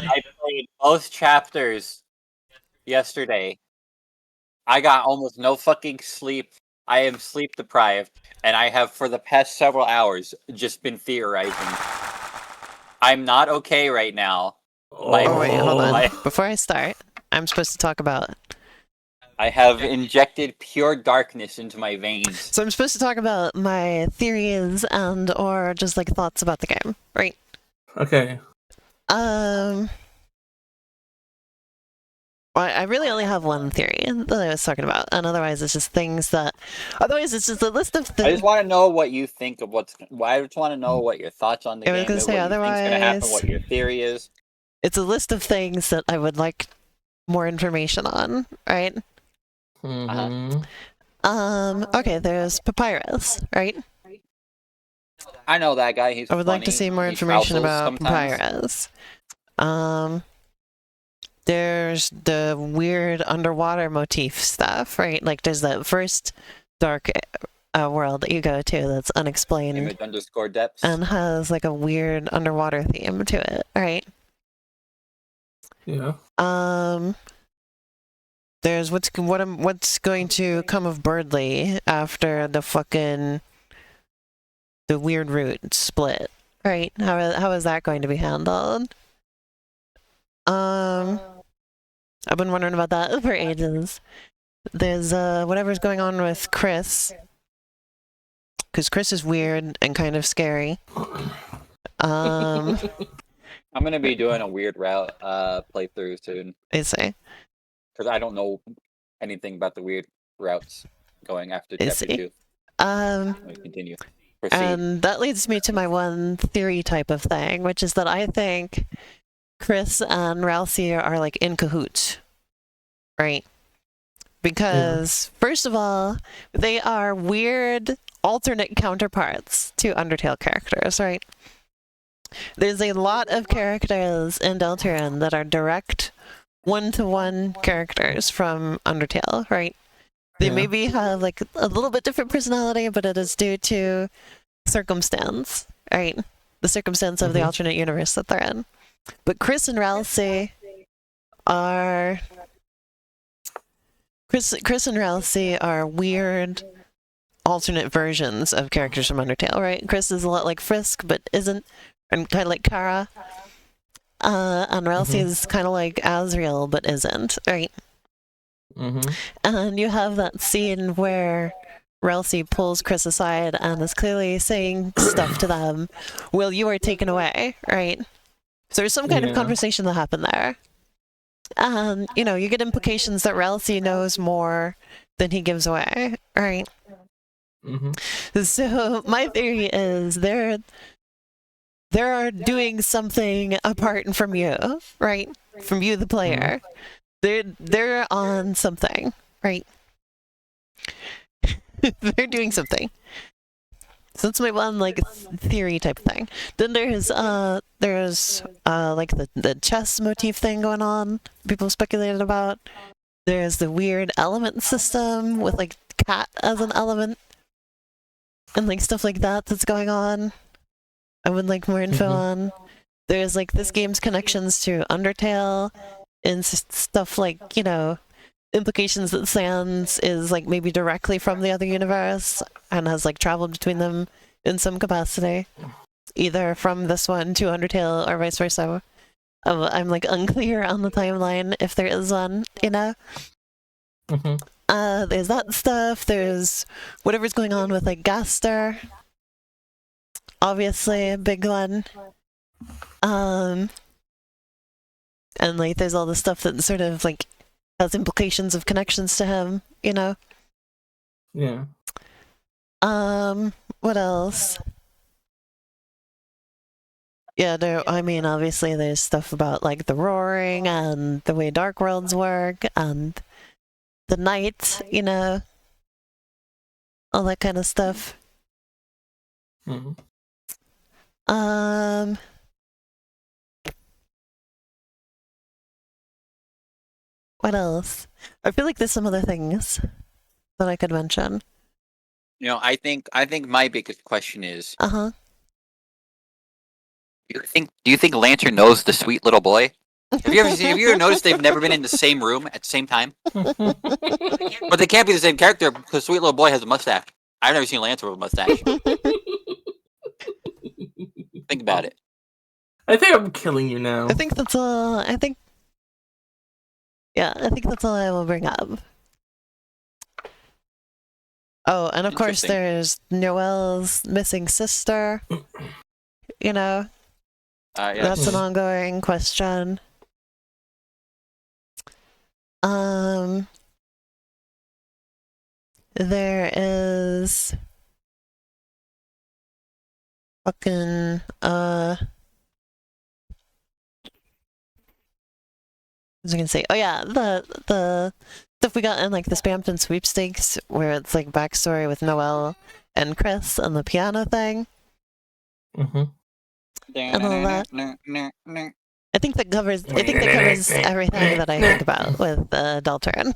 I played both chapters yesterday. I got almost no fucking sleep. I am sleep deprived, and I have for the past several hours just been theorizing. I'm not okay right now. Oh wait, hold on. my- Before I start, I'm supposed to talk about. I have injected pure darkness into my veins. So I'm supposed to talk about my theories and or just like thoughts about the game, right? Okay. Well, I really only have one theory that I was talking about, and otherwise it's just things that. Otherwise, it's just a list of things. I just want to know what you think of what's. I just want to know what your thoughts on the I was game gonna is, say, what you think's going to happen, otherwise- what your theory is. It's a list of things that I would like more information on, right? Mm-hmm. Okay, there's Papyrus, right? I know that guy. He's I would like to funny. see more He information trousels about sometimes. Papyrus. There's the weird underwater motif stuff, right? Like there's that first dark world that you go to that's unexplained Image_depths. and has like a weird underwater theme to it, right? Yeah. There's what's going to come of Birdley after the weird root split, right? How is that going to be handled? I've been wondering about that for ages. There's whatever's going on with Chris, because Chris is weird and kind of scary. I'm gonna be doing a weird route playthrough soon. I say. Because I don't know anything about the weird routes going after I chapter see. 2. Continue. Proceed. And that leads me to my one theory type of thing, which is that I think Chris and Ralsei are like in cahoots, right? Because first of all, they are weird alternate counterparts to Undertale characters, right? There's a lot of characters in Deltarune that are direct one-to-one characters from Undertale, right? They maybe have like a little bit different personality, but it is due to circumstance, right? The circumstance of the alternate universe that they're in. But Chris and Ralsei are weird alternate versions of characters from Undertale, right? Chris is a lot like Frisk, but isn't, and kind of like Kara. And Ralsei is kind of like Asriel, but isn't, right? And you have that scene where Ralsei pulls Chris aside and is clearly saying stuff to them. Well, you are taken away, right? So there's some kind of conversation that happened there. And, you get implications that Ralsei knows more than he gives away, right? So my theory is they're doing something apart from you, right? From you, the player. They're on something, right? They're doing something. So that's my one like theory type thing. Then there's like the chess motif thing going on. People speculated about. There's the weird element system with like cat as an element and like stuff like that that's going on. I would like more info on. There's like this game's connections to Undertale and stuff like, implications that Sans is like maybe directly from the other universe and has like traveled between them in some capacity, either from this one to Undertale or vice versa. I'm like unclear on the timeline if there is one, There's that stuff. There's whatever's going on with like Gaster, obviously a big one. And like there's all the stuff that sort of like has implications of connections to him, Yeah. What else? Yeah, obviously there's stuff about like the roaring and the way dark worlds work and the night, all that kind of stuff. What else? I feel like there's some other things that I could mention. I think my biggest question is, Uh-huh. do you think Lantern knows the sweet little boy? Have you ever noticed they've never been in the same room at the same time? But they can't be the same character because Sweet Little Boy has a mustache. I've never seen Lancer with a mustache. Think about it. I think I'm killing you now. I think that's all. I think that's all I will bring up. Oh, and of course Interesting. there's Noelle's missing sister. You know, Yes. that's an ongoing question. There is fucking what was I gonna say? Oh yeah, the stuff we got in like the Spampton sweepstakes, where it's like backstory with Noelle and Chris and the piano thing and all that. I think that covers everything that I think about with Deltarune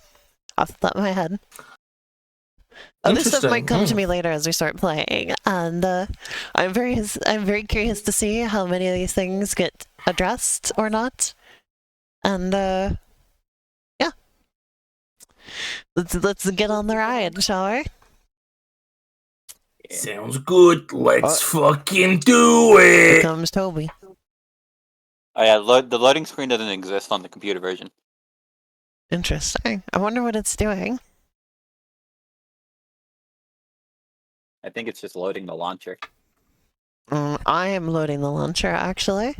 off the top of my head. Oh, this stuff might come to me later as we start playing, and I'm very curious to see how many of these things get addressed or not. And yeah, let's get on the ride, shall we? Sounds good. Let's fucking do Here it. comes Toby. Oh yeah, the loading screen doesn't exist on the computer version. Interesting. I wonder what it's doing. I think it's just loading the launcher. I am loading the launcher, actually. Is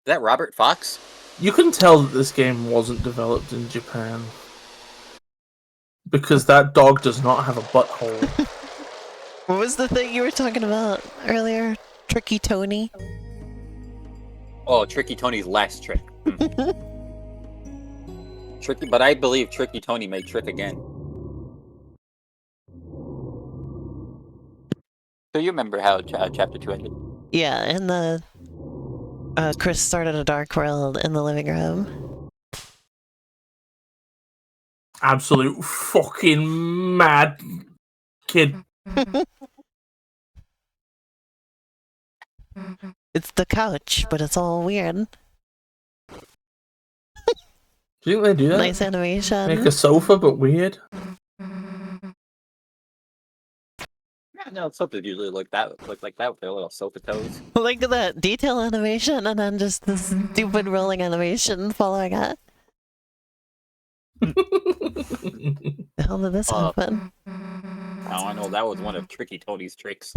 that Robert Fox? You can tell that this game wasn't developed in Japan. Because that dog does not have a butthole. What was the thing you were talking about earlier? Tricky Tony? Oh, Tricky Tony's last trick. Tricky, but I believe Tricky Tony may trick again. So you remember how chapter 2 ended? Yeah, and the Chris started a dark world in the living room. Absolute fucking mad kid. It's the couch, but it's all weird. Do you think they do that? Nice animation. Make a sofa, but weird. No, sofas usually look like that with their little sofa toes. Look at that detail animation and then just this stupid rolling animation following it. The hell did this happen? I know that was one of Tricky Tony's tricks.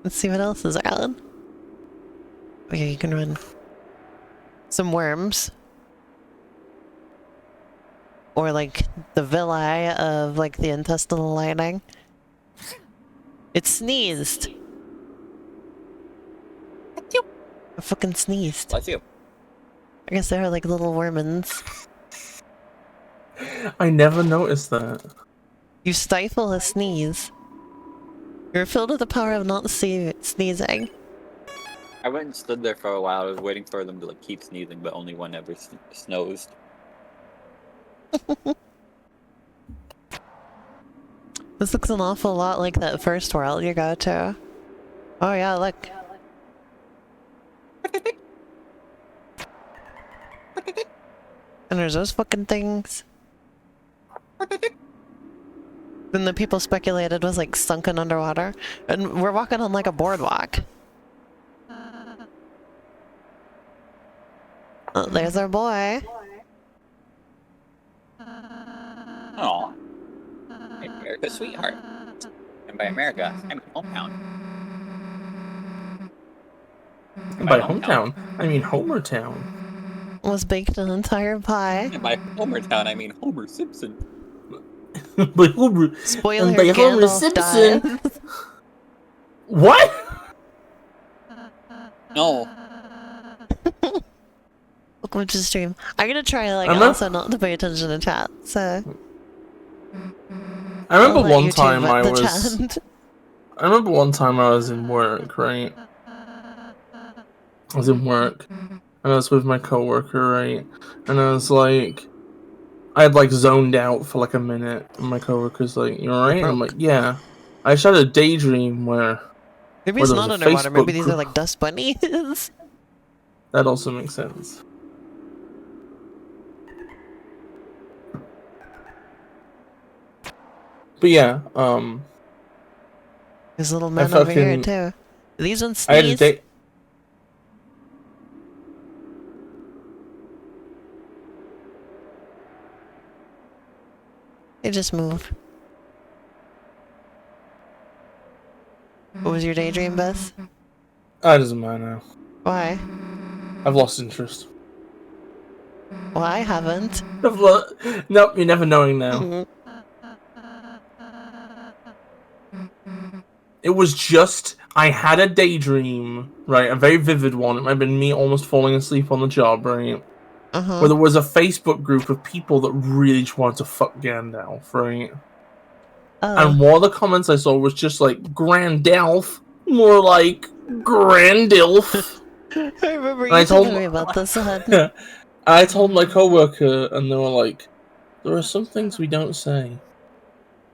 Let's see what else is around. Okay, you can run some worms. Or like the villi of like the intestinal lining. It sneezed. I fucking sneezed. Bless you. I guess there are like little wormins. I never noticed that. You stifle a sneeze. You're filled with the power of not sneezing. I went and stood there for a while. I was waiting for them to like keep sneezing, but only one ever snoozed. This looks an awful lot like that first world you go to. Oh yeah, look. And there's those fucking things. Then the people speculated was like sunken underwater. And we're walking on like a boardwalk. Oh, there's our boy. Oh, America's sweetheart. And by America, I mean hometown. And by hometown, I mean Homertown. Was baked an entire pie. And by Homertown, I mean Homer Simpson. By Homer. Spoiler, and by Homer Gandalf Simpson. died. What? No. Welcome to the stream. I'm gonna try like I'm not- also not to pay attention to chat, so I remember I'll let one you two time vet I the was. chat. I remember one time I was in work, right? I was in work, and I was with my coworker, right? And I was like, I had like zoned out for like a minute, and my coworker's like, "You alright?" And I'm like, Broke. "Yeah." I just had a daydream where Maybe it's there was not a underwater. Maybe Facebook these are group. like dust bunnies. That also makes sense. But yeah, There's little I men over here fucking too. These ones I had a sneeze. date. They just move. What was your daydream, Beth? It doesn't matter now. Why? I've lost interest. Well, I haven't. Nope, you're never knowing now. Mm. It was just I had a daydream, right? A very vivid one. It might have been me almost falling asleep on the job, right? Where there was a Facebook group of people that really just wanted to fuck Gandalf, right? Oh. And one of the comments I saw was just like Grandalf, more like Grandilf. I remember And you telling me about this one. I told my coworker, and they were like, "There are some things we don't say."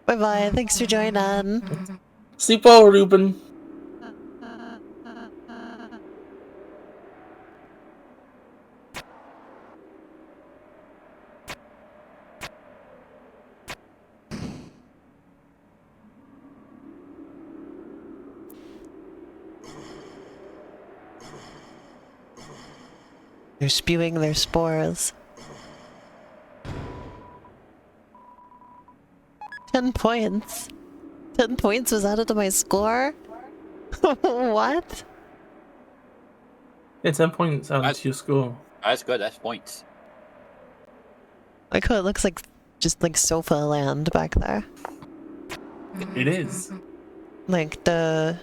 Bye bye. Thanks for joining. Sleep well, Ruben. They're spewing their spores. 10 points. 10 points was added to my score? What? Yeah, 10 points added to your score. That's good. That's points. Like how it looks like just like sofa land back there. It is. Like the...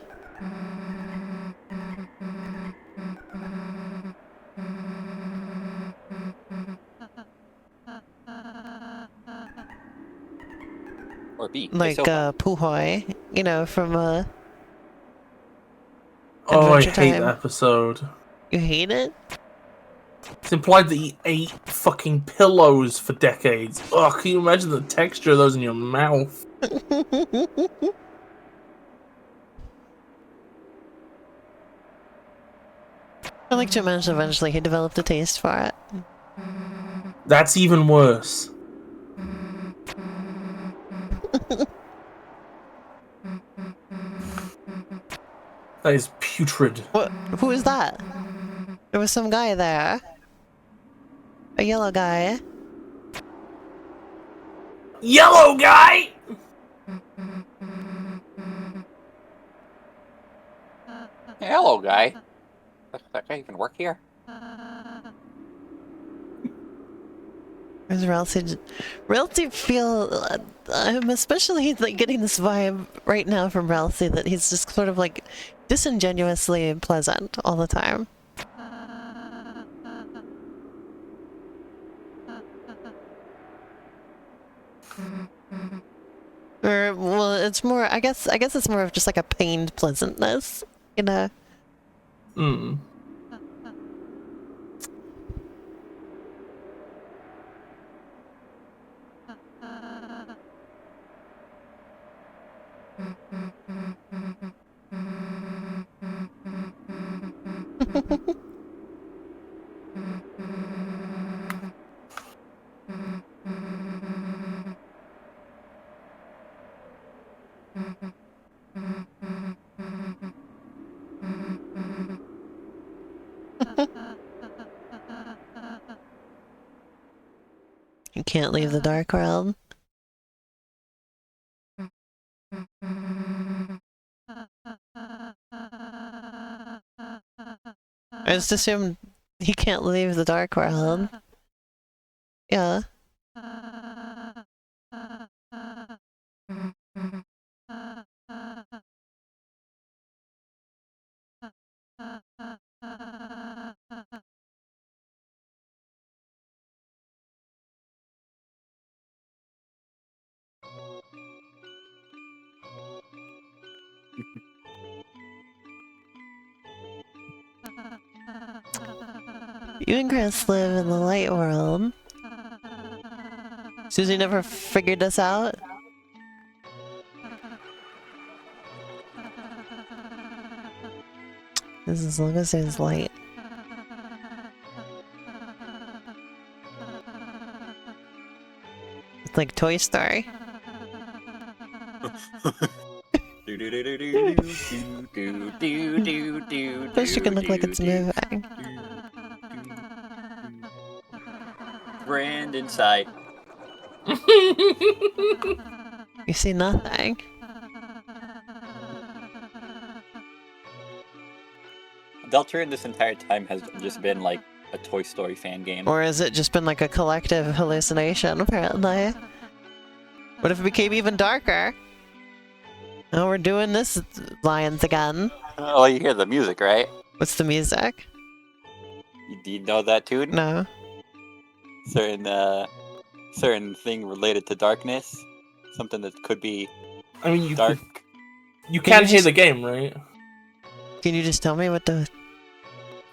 Or B. like Puhoi, you know, from Oh, I Adventure hate Time. that episode. You hate it? It's implied that he ate fucking pillows for decades. Ugh, can you imagine the texture of those in your mouth? I like to imagine eventually he developed a taste for it. That's even worse. That is putrid. What? Who is that? There was some guy there. A yellow guy. Yellow guy! Hey, hello, guy. Does that guy even work here? Where's Ralsei? Ralsei feel... I'm especially like getting this vibe right now from Ralsei that he's just sort of like disingenuously pleasant all the time. Or, well, it's more, I guess it's more of just like a pained pleasantness, you know? Hmm. You can't leave the dark realm. I just assumed he can't leave the dark realm. Yeah. You and Chris live in the light world. Susie never figured this out? As long as there's light. It's like Toy Story. First you can look like it's moving. Brand inside. You see nothing. Deltarune this entire time has just been like a Toy Story fan game. Or has it just been like a collective hallucination, apparently? What if it became even darker? Oh, we're doing this lines again. Oh, you hear the music, right? What's the music? Do you know that tune? No. Certain thing related to darkness, something that could be I mean, you dark. You can hear the game, right? Can you just tell me what the...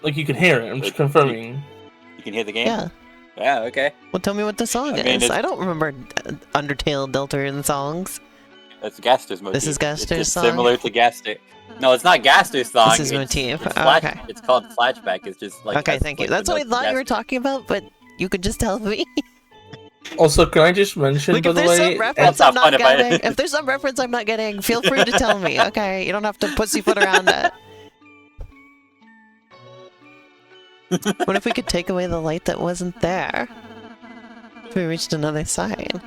Like, you can hear it, I'm just confirming. You can hear the game? Yeah. Yeah, okay. Well, tell me what the song is. I don't remember Undertale Deltarune songs. That's Gaster's motif. This is Gaster's it's song? similar to Gaster. No, it's not Gaster's song. This is motif. It's, Oh, okay. It's called Flashback. It's just like... Okay, thank you. That's what I thought you were talking about, but you could just tell me. Also, can I just mention, Like, by if the there's way... some reference I'm not not fun getting, if there's some reference I'm not getting, feel free to tell me, okay? You don't have to pussyfoot around it. What if we could take away the light that wasn't there? If we reached another side.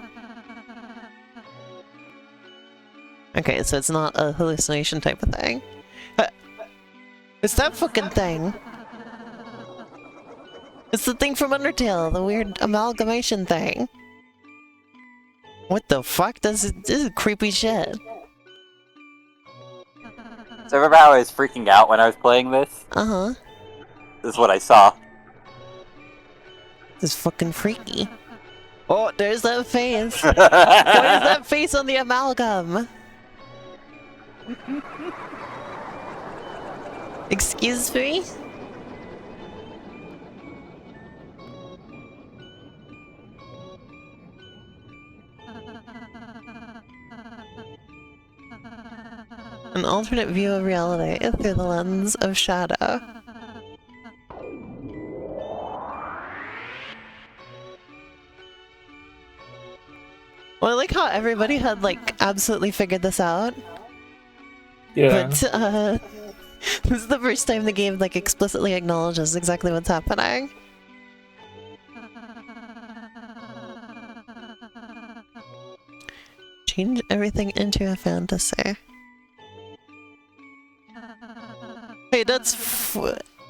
Okay, so it's not a hallucination type of thing. It's that fucking thing! It's the thing from Undertale, the weird amalgamation thing. What the fuck? This is creepy shit. So remember how I was freaking out when I was playing this? Uh-huh. This is what I saw. This is fucking freaky. Oh, there's that face! What is that face on the amalgam? Excuse me? An alternate view of reality through the lens of shadow. Well, I like how everybody had, like, absolutely figured this out. Yeah. But, this is the first time the game, like, explicitly acknowledges exactly what's happening. Change everything into a fantasy. Hey, that's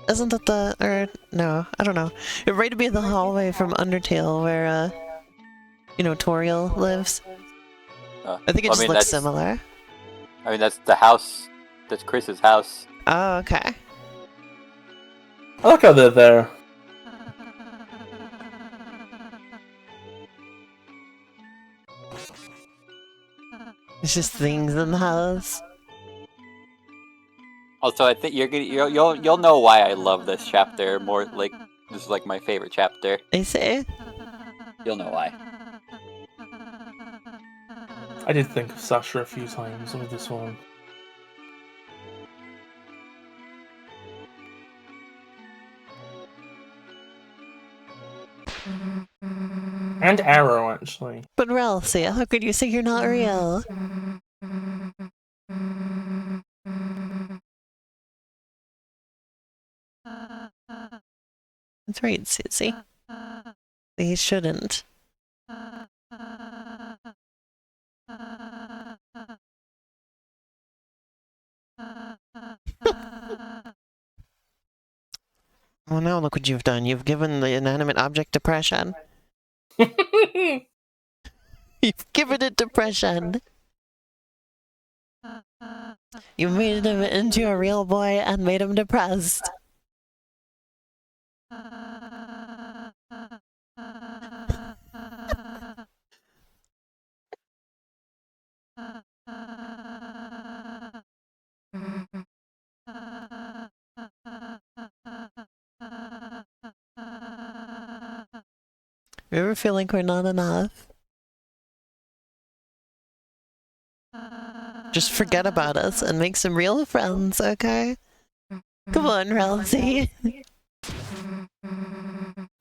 isn't that the, or, no, I don't know. It might be the hallway from Undertale where, you know, Toriel lives. I think it just looks similar. I mean, that's the house, that's Chris's house. Oh, okay. I like how they're there. It's just things in the house. Also, I think you'll know why I love this chapter more. Like, this is like my favorite chapter. I see. You'll know why. I did think of Sasha a few times with this one. And Arrow, actually. But Ralsei, how could you say you're not real? That's right, Susie. They shouldn't. Well, now look what you've done. You've given the inanimate object depression. You've given it depression. You made him into a real boy and made him depressed. You ever feel like we're not enough? Just forget about us and make some real friends, okay? Come on, Ralsei.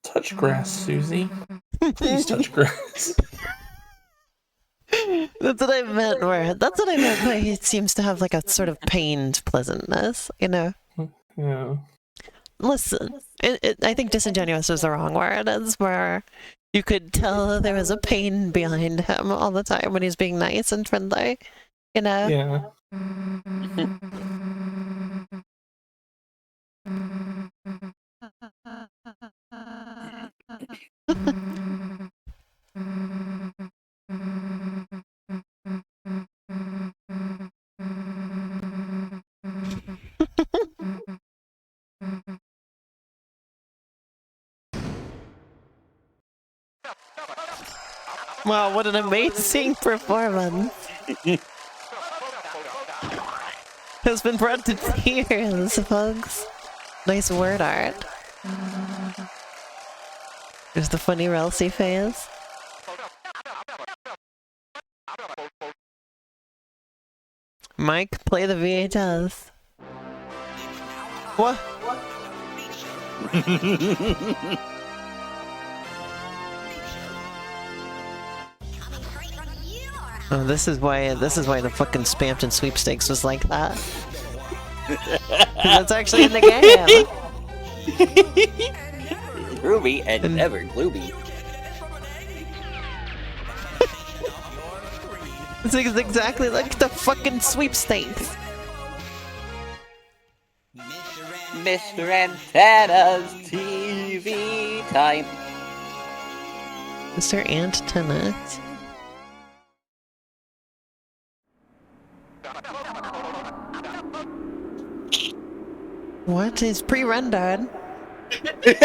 Touch grass, Susie. Please touch grass. That's what I meant by he seems to have like a sort of pained pleasantness, you know? Yeah. Listen, I think disingenuous is the wrong word. It's where you could tell there was a pain behind him all the time when he's being nice and friendly, you know? Yeah. Wow, what an amazing performance! Has been brought to tears, folks. Nice word art. There's the funny Ralsei face. Mike, play the VHS. What? Oh, this is why the fucking Spampton sweepstakes was like that. That's actually in the game. Groovy and never gloomy. It's exactly like the fucking sweepstakes. Mr. Antenna's TV time. Mr. Antennas. What is pre-rendered? This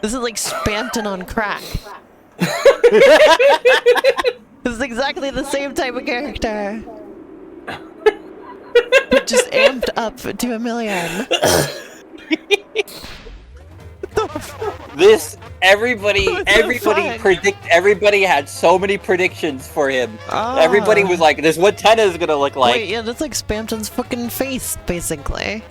is like Spampton on crack. This is exactly the same type of character. But just amped up to 1,000,000. This everybody had so many predictions for him. Everybody was like, "This is what Tenna is gonna look like." Wait, yeah, that's like Spampton's fucking face, basically.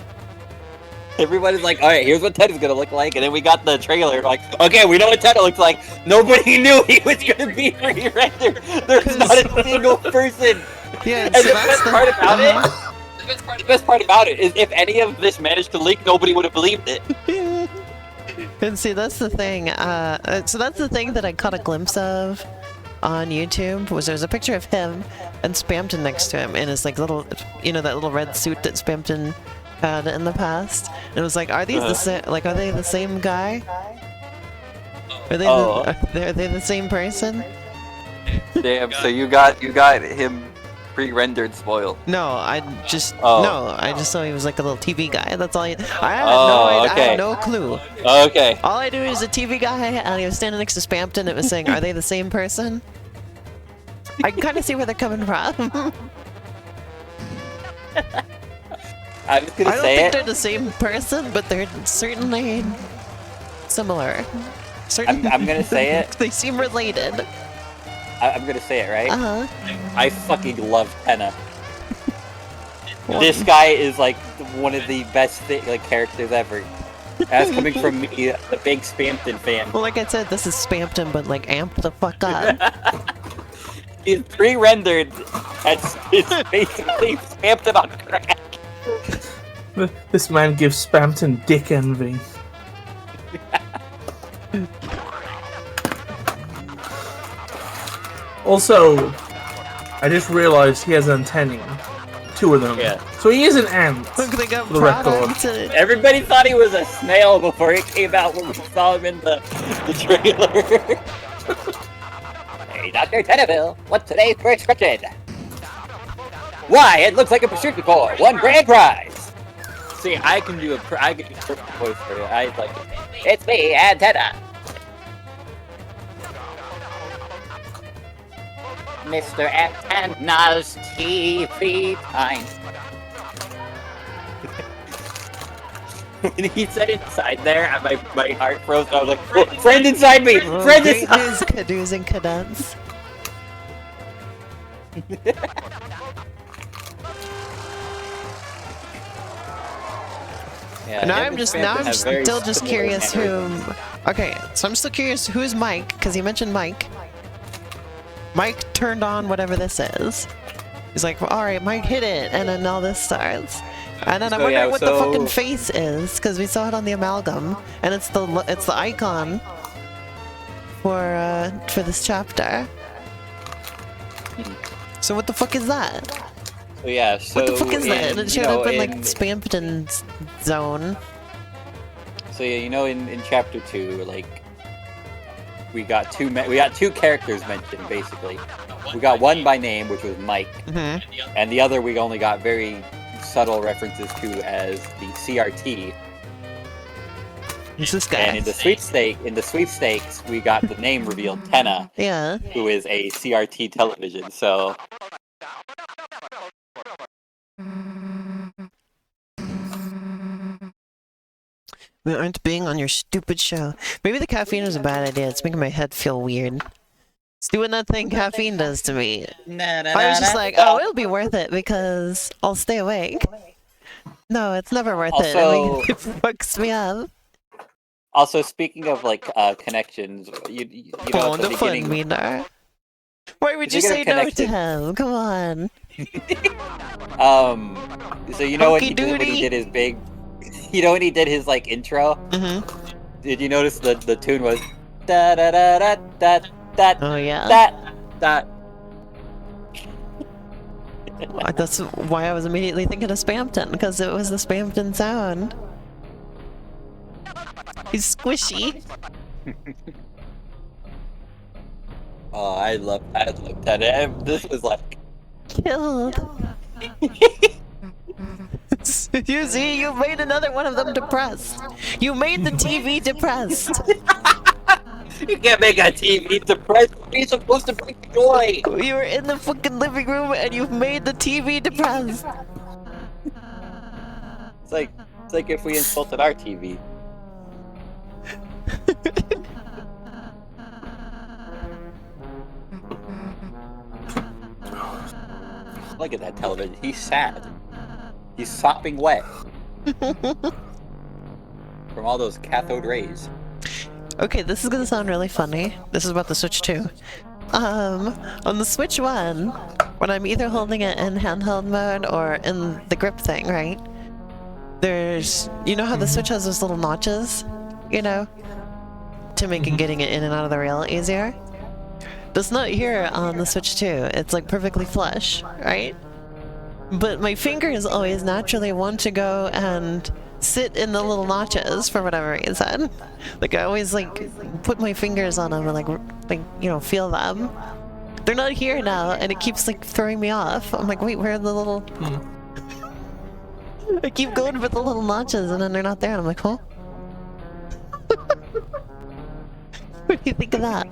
Everybody's like, "All right, here's what Tenna's gonna look like," and then we got the trailer. Like, okay, we know what Tenna looks like. Nobody knew he was gonna be re-rendered. There's not a single person. Yeah, and so the best part about it. The best part about it is, if any of this managed to leak, nobody would have believed it. And see, that's the thing. So that's the thing that I caught a glimpse of on YouTube, was there's a picture of him and Spampton next to him in his like little, you know, that little red suit that Spampton had in the past. And it was like, are these the same? Like, are they the same guy? Are they are they the same person? Damn! So you got him pre-rendered spoiled. No, I just saw he was like a little TV guy. That's all. I had no clue. Okay. All I knew was a TV guy, and he was standing next to Spampton. It was saying, "Are they the same person?" I can kind of see where they're coming from. I was gonna I don't think they're the same person, but they're certainly similar. I'm gonna say it. They seem related. I'm gonna say it, right? Uh-huh. I fucking love Tenna. This guy is like one of the best characters ever. That's coming from me, a big Spampton fan. Well, like I said, this is Spampton, but like amped the fuck up. He's pre-rendered. It's basically Spampton on crack. This man gives Spampton dick envy. Also, I just realized he has antennae. 2 of them. Yeah. So he is an ant. Look, they got for the record. Everybody thought he was a snail before he came out when we saw him in the trailer. Hey, Dr. Tenneville, what's today's first scripted? Why, it looks like a pursuit before. 1 grand prize. See, I can do a perfect voice for it. I like it. It's me, Antenna. Mr. Antenna's TV time. When he said inside there, my heart froze. I was like, friend inside me! Friend inside! Cadoos and cadets. Yeah, Now him I'm and just Spamton have very still just similar curious who. mannerisms. Okay, so I'm still curious who's Mike because he mentioned Mike. Mike turned on whatever this is. He's like, all right, Mike hit it, and then all this starts. And then I'm So, wondering yeah, what the fucking so- face is because we saw it on the amalgam, and it's the icon for this chapter. So what the fuck is that? So yeah, so What the fuck is that? And it you showed know, up in like Spamton's zone. So yeah, you know, in chapter 2, like we got two characters mentioned basically. We got one by name, which was Mike, and the other we only got very subtle references to as the CRT. Who's this guy? And in the sweepstakes, we got the name revealed, Tenna, Yeah. who is a CRT television. So We aren't being on your stupid show. Maybe the caffeine is a bad idea. It's making my head feel weird. It's doing that thing caffeine does to me. I was just like, oh, it'll be worth it because I'll stay awake. No, it's never worth it. Also- It fucks me up. also speaking of like connections, you know, at the beginning, Why would you Speaking say of no to connected- him? Come on. so you know when he Hunky-doody. did his big, you know when he did his like intro. Did you notice the tune was da da da da da da Oh yeah. da? That's why I was immediately thinking of Spamton, because it was the Spamton sound. He's squishy. Oh, I love that. This was like, Killed. You see, you made another one of them depressed. You made the TV depressed. you can't make a TV depressed. You're supposed to bring joy. You were in the fucking living room and you've made the TV depressed. It's like if we insulted our TV. Look at that television. He's sad. He's sopping wet from all those cathode rays. Okay, this is gonna sound really funny. This is about the Switch 2. On the Switch 1, when I'm either holding it in handheld mode or in the grip thing, right? There's, you know how the Switch has those little notches, you know, to make it getting it in and out of the rail easier? That's not here on the Switch 2. It's like perfectly flush, right? But my fingers always naturally want to go and sit in the little notches for whatever reason. Like I always like put my fingers on them and like you know, feel them. They're not here now, and it keeps like throwing me off. I'm like, wait, where are the little? I keep going for the little notches, and then they're not there. And I'm like, huh? What do you think of that?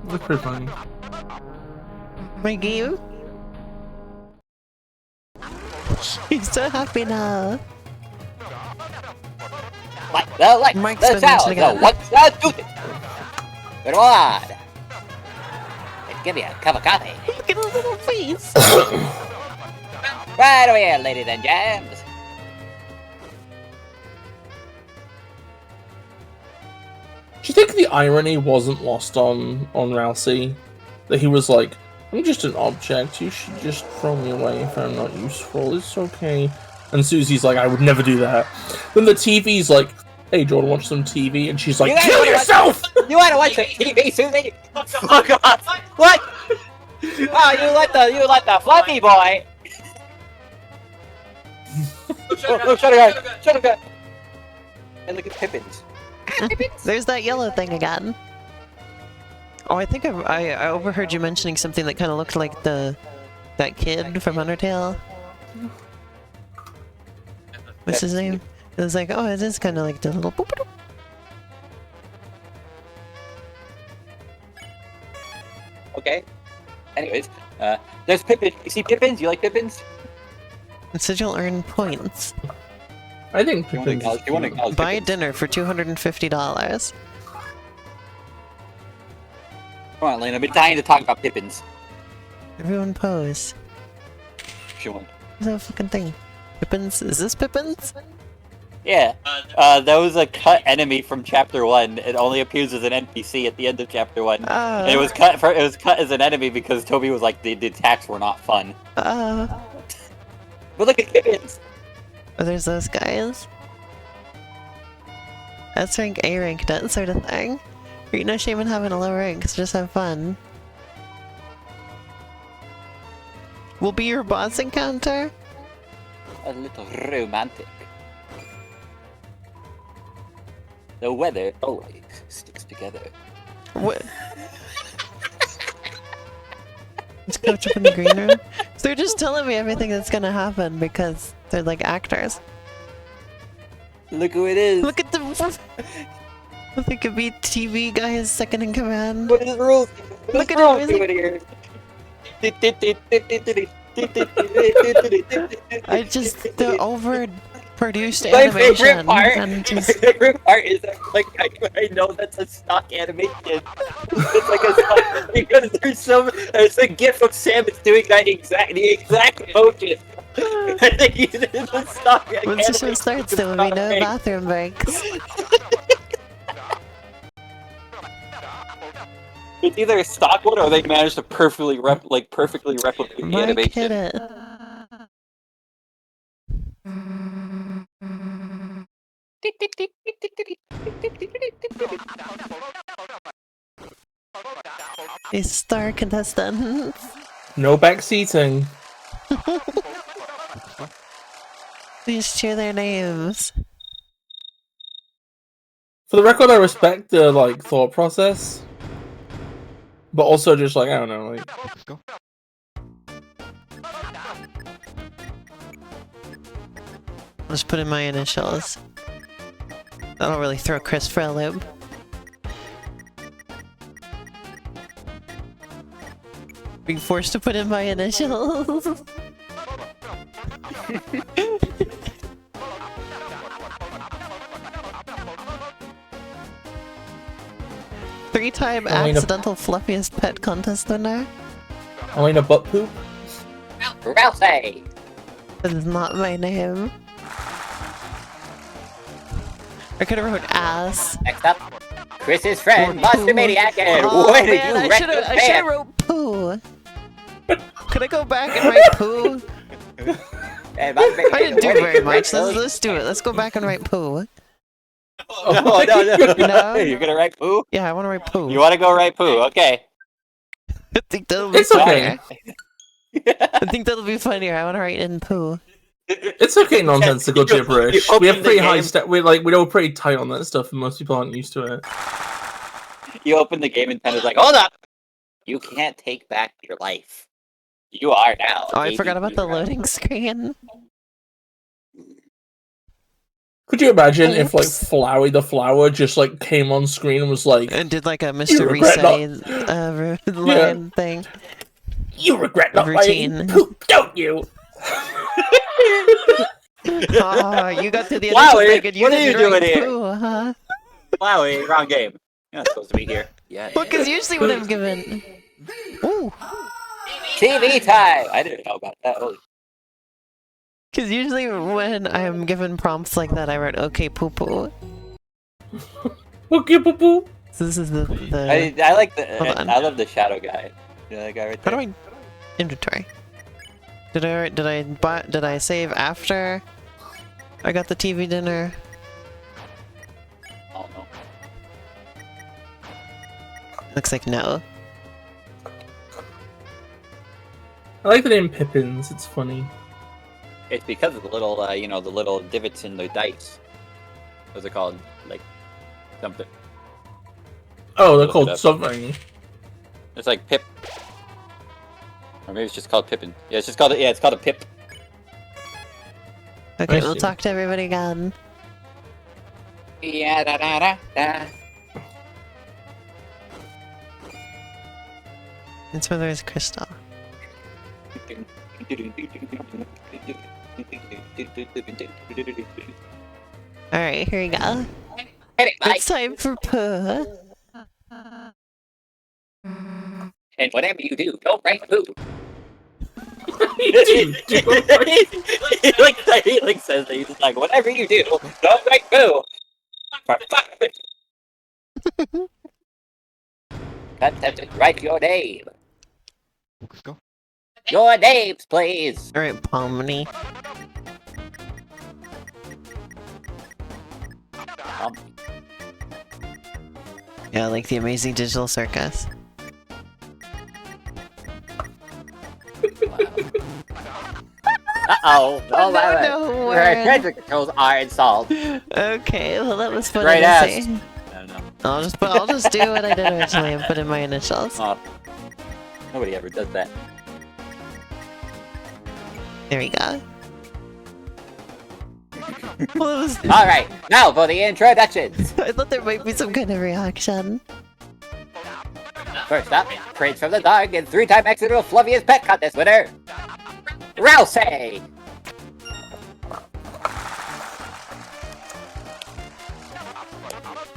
That's pretty funny. My game? He's so happy now. Like Mike's the been sound. mentioning No, it. what's that doing? Good on. Give me a cup of coffee. Look at his little face. Right over here, ladies and gents. Do you think the irony wasn't lost on Rousey? That he was like, I'm just an object, you should just throw me away if I'm not useful, it's okay. And Susie's like, I would never do that. Then the TV's like, hey, do you want to watch some TV? And she's like, kill yourself! You want to watch the TV, Susie? Fuck off! What? Oh, you let the fluffy boy. Shut it down. And look at Pippins. There's that yellow thing again. Oh, I think I overheard you mentioning something that kind of looked like that kid from Undertale. What's his name? It was like, oh, it is kind of like the little boop. Okay. Anyways, there's Pippin. You see Pippins? You like Pippins? It said you'll earn points. I think You want to Pippin's acknowledge Buy Pippins? dinner for $250. Come on, Lane. I've been dying to talk about Pippins. Everyone pose. She won. What's that fucking thing? Pippins? Is this Pippins? Yeah. That was a cut enemy from Chapter 1. It only appears as an NPC at the end of Chapter 1. And it was cut as an enemy because Toby was like, the attacks were not fun. But look at Pippins! Oh, there's those guys. That's rank A rank, that sort of thing. You're no shame in having a low rank, so just have fun. Will be your boss encounter? A little romantic. The weather always sticks together. What? Just coach up in the green room? So they're just telling me everything that's gonna happen because they're like actors. Look who it is! Look at the. I think it could be TV guy's second in command. What is the rules? Look at rules him, doing here? I just the overproduced My animation. favorite part. And just, My favorite part is that like I know that's a stock animation. It's like a stock because there's a gif of Samus doing the exact motion. I think he's in the stock. once the show starts, there will be no bathroom breaks. It's either a stock one or they managed to perfectly replicate the Mike animation. hit it. A star contestant. No backseating. Please cheer their names. For the record, I respect the like thought process, but also just like I don't know, like Let's go. I'll just put in my initials. That'll really throw Chris for a loop. Being forced to put in my initials. Three-time accidental fluffiest pet contest winner. I mean a butt poop. Rousey! That is not my name. I could have wrote ass. Next up, Chris's friend, Or Monster poo. Maniac, and Oh where did man, you I wreck should the have van? wrote poo. Could I go back and write poo? And Monster Maniac, I didn't do where did very you wreck much. those? Let's do it. Let's go back and write poo. No. No? You're gonna write poo? Yeah, I want to write poo. You wanna go write poo? Okay. I think that'll be It's okay. funnier. I think that'll be funnier. I want to write in poo. It's okay, nonsensical You gibberish. open We have the pretty high game. step. We're pretty tight on that stuff, and most people aren't used to it. You open the game and Tender's like, hold up! You can't take back your life. You are now. Oh, I forgot about the ABB. loading screen. Could you imagine if like Oops. Flowey the Flower just like came on screen and was like, And did like a Mr. regret Reset line thing. "You regret not Routine. writing poop, don't you?" Oh, you got to the Wow, initial thing and you what are didn't you write doing here? poo, huh? Flowey, wrong game. You're not supposed to be here. Yeah. Well, because usually when I'm given... Ooh. TV time! I didn't know about that. Holy Because usually when I'm given prompts like that, I write okay poo poo. Okay, poo poo. So this is the I like Hold on. I love the shadow guy. You know that guy right how there? do I inventory? Did I save after I got the TV dinner? Oh no. Looks like no. I like the name Pippins. It's funny. It's because of the little, the little divots in the dice. What's it called? Like something. Oh, they're Look it called up. something. It's like Pip, or maybe it's just called Pippin. Yeah, it's called a Pip. Okay, I we'll see. talk to everybody again. Yeah, da da da da. It's where there's Crystal. Alright, here we go. Hit it, Mike. It's time for poo. And whatever you do, don't write poo. Dude, he like says that he's like, whatever you do, don't write poo. For fuck's sake. Content, write your name. Let's go. Your names, please. Alright, Pomni. Yeah, like the Amazing Digital Circus. Uh-oh. Oh, my no, Your Warren. treasure controls are installed. Okay, well that was funny Great to ass. see. I don't know. I'll just do what I did originally and put in my initials. Oh. Nobody ever does that. There we go. Well, it was, Alright, now for the introductions. I thought there might be some kind of reaction. First up, Prince from the Dark and 3-time Exeter Fluffiest Pet Contest winner, Rousey!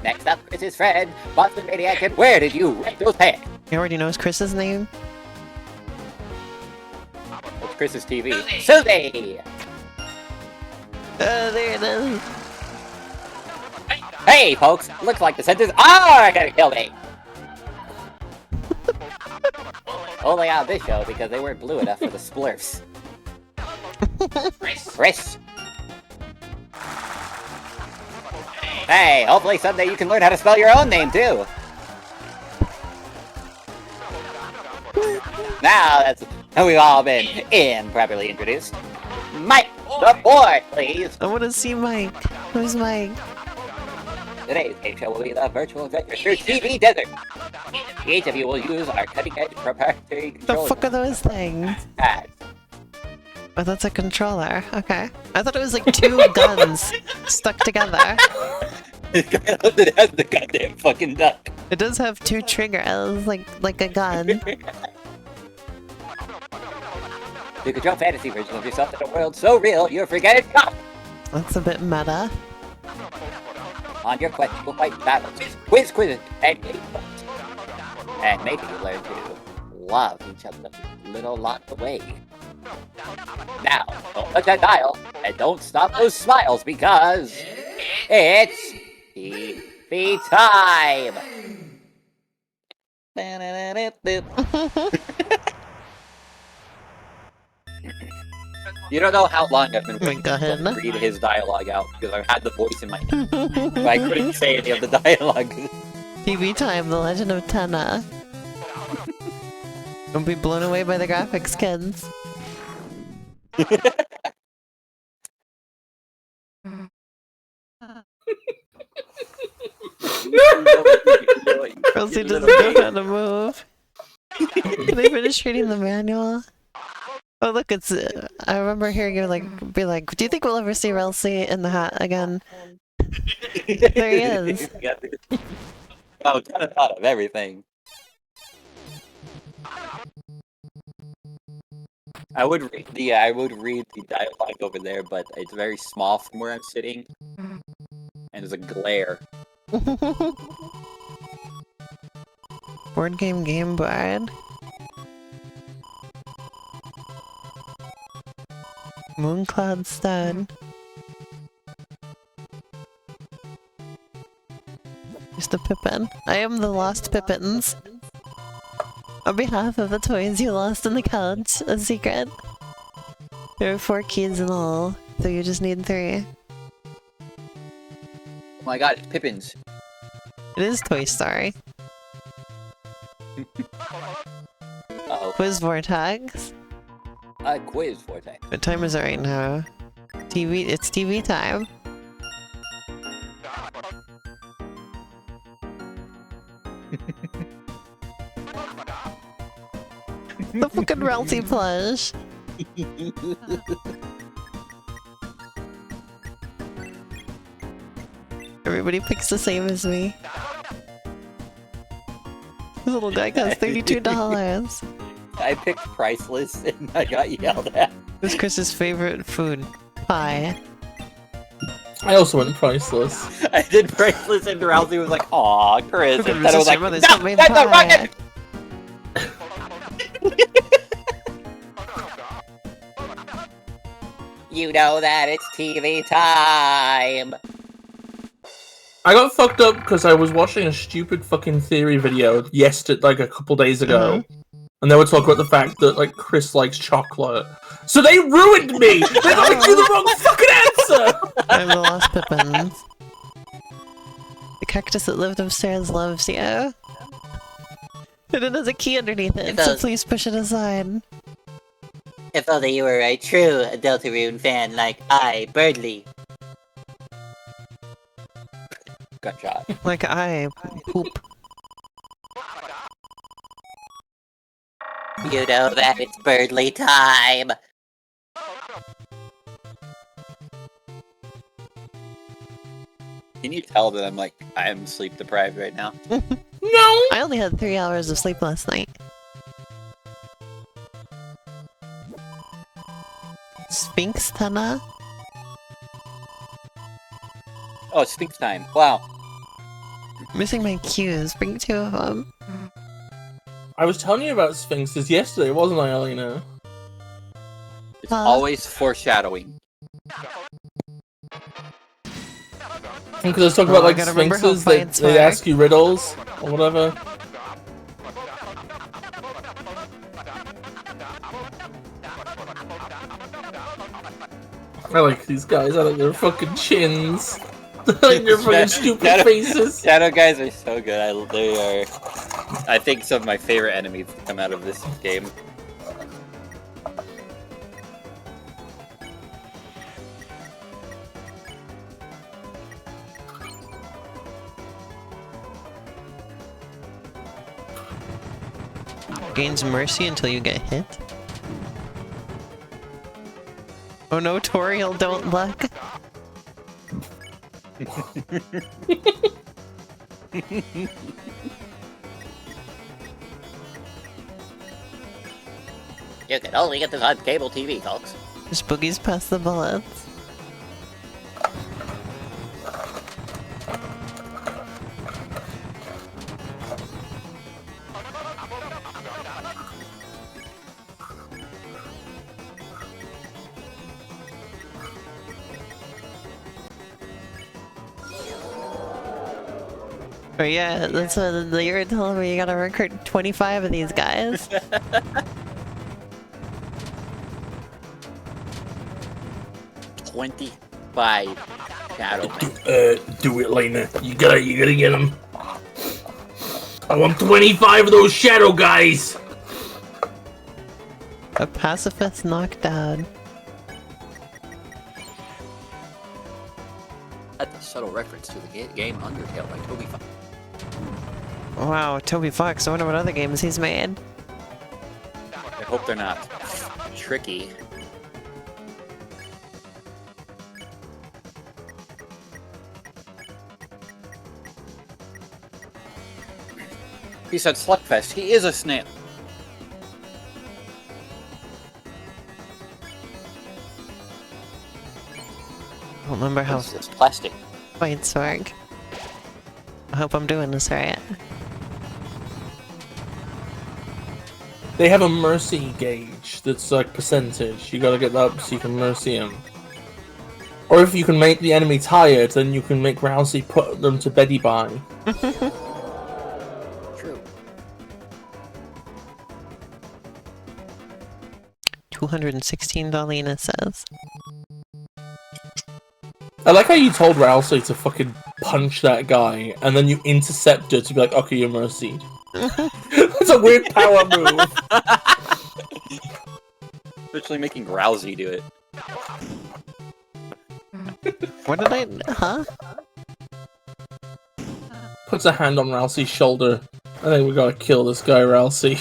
Next up, Chris's friend, Boston Maniac, and where did you write those pants? You already knows Chris's name? What's Chris's TV? Susie! There it is. Hey, folks, looks like the centaurs are gonna kill me! Only on this show because they weren't blue enough for the splurfs. Chris! Hey, hopefully someday you can learn how to spell your own name too! Now that's we've all been improperly introduced. Mike, the board, please! I want to see Mike. Who's Mike? Today's game show will be the virtual adventure through TV Desert. Each of you will use our cutting-edge proprietary The controller. fuck are those things? pads. Oh, that's a controller. Okay. I thought it was like two guns stuck together. It has the goddamn fucking duck. It does have two triggers, like a gun. You control fantasy version of yourself in a world so real you forget it's not. That's a bit meta. On your quest, you will fight battles, quiz, and game points. And maybe you learn to love each other a little lot away. Now, don't touch that dial, and don't stop those smiles because it's TV time! You don't know how long I've been waiting Go ahead. to read his dialogue out because I've had the voice in my head, but I couldn't say any of the dialogue. TV time, The Legend of Tenna. Don't be blown away by the graphics, kids. Rosie doesn't know how to move. Can I finish reading the manual? Oh look, it's. I remember hearing you be like, "Do you think we'll ever see Relsey in the hat again?" There he is. Oh, kind of thought of everything. I would read the dialogue over there, but it's very small from where I'm sitting, and there's a glare. Board game board. Mooncloud stud. Just a Pippin. I am the lost Pippins. On behalf of the toys you lost in the couch, a secret. There are 4 keys in all, so you just need 3. Oh my god, it's Pippins. It is Toy Story. Uh-oh. Quiz Vortex. Quiz vortex. What time is it right now? It's TV time. The fucking Ralsei plush. Everybody picks the same as me. This little guy costs $32. I picked priceless and I got yelled at. What's Chris's favorite food? Pie. I also went priceless. I did priceless and Rousey was like, "Aw, Chris," Look at and then I was like, Resist Your Mother's "No, Homemade that's not Pie." right!" You know that it's TV time! I got fucked up because I was watching a stupid fucking theory video yesterday, like a couple days ago, and they were talking about the fact that like Chris likes chocolate. So they ruined me. They got me do the wrong fucking answer. I'm the lost Pippins. The cactus that lived upstairs loves you. And it has a key underneath it, so please push it aside. If only you were a true Deltarune fan like I, Birdly. Good job. Like I poop. You know that it's Birdly time! Can you tell that I'm sleep deprived right now? No! I only had 3 hours of sleep last night. Sphinx Tana? Oh, it's Sphinx time. Wow. Missing my cues. Bring 2 of them. I was telling you about sphinxes yesterday, wasn't I, Elena? It's always foreshadowing. Because I was talking about like sphinxes, they ask you riddles or whatever. I like these guys. I like their fucking chins. I like their fucking stupid faces. Shadow guys are so good. They are, I think, some of my favorite enemies to come out of this game. Gains mercy until you get hit. Oh no, Toriel, don't luck. You can only get this on cable TV, folks. Just boogies past the bullets. Oh yeah, that's what you were telling me. You gotta recruit 25 of these guys. 25 Shadow Men. Do it, Lena. You gotta get them. I want 25 of those shadow guys. A pacifist knockdown. That's a subtle reference to the game Undertale by Toby Fox. Wow, Toby Fox. I wonder what other games he's made. I hope they're not tricky. He said Slugfest. He is a snail. I don't remember how It's plastic. fights work. I hope I'm doing this right. They have a mercy gauge that's like percentage. You gotta get that up so you can mercy him. Or if you can make the enemy tired, then you can make Rousey put them to beddy by. True. 216 Darlena says. I like how you told Rousey to fucking punch that guy, and then you intercept her to be like, okay, you're mercied. That's a weird power move. Especially making Rousey do it. What did I... Huh? Puts a hand on Rousey's shoulder. I think we gotta kill this guy, Rousey.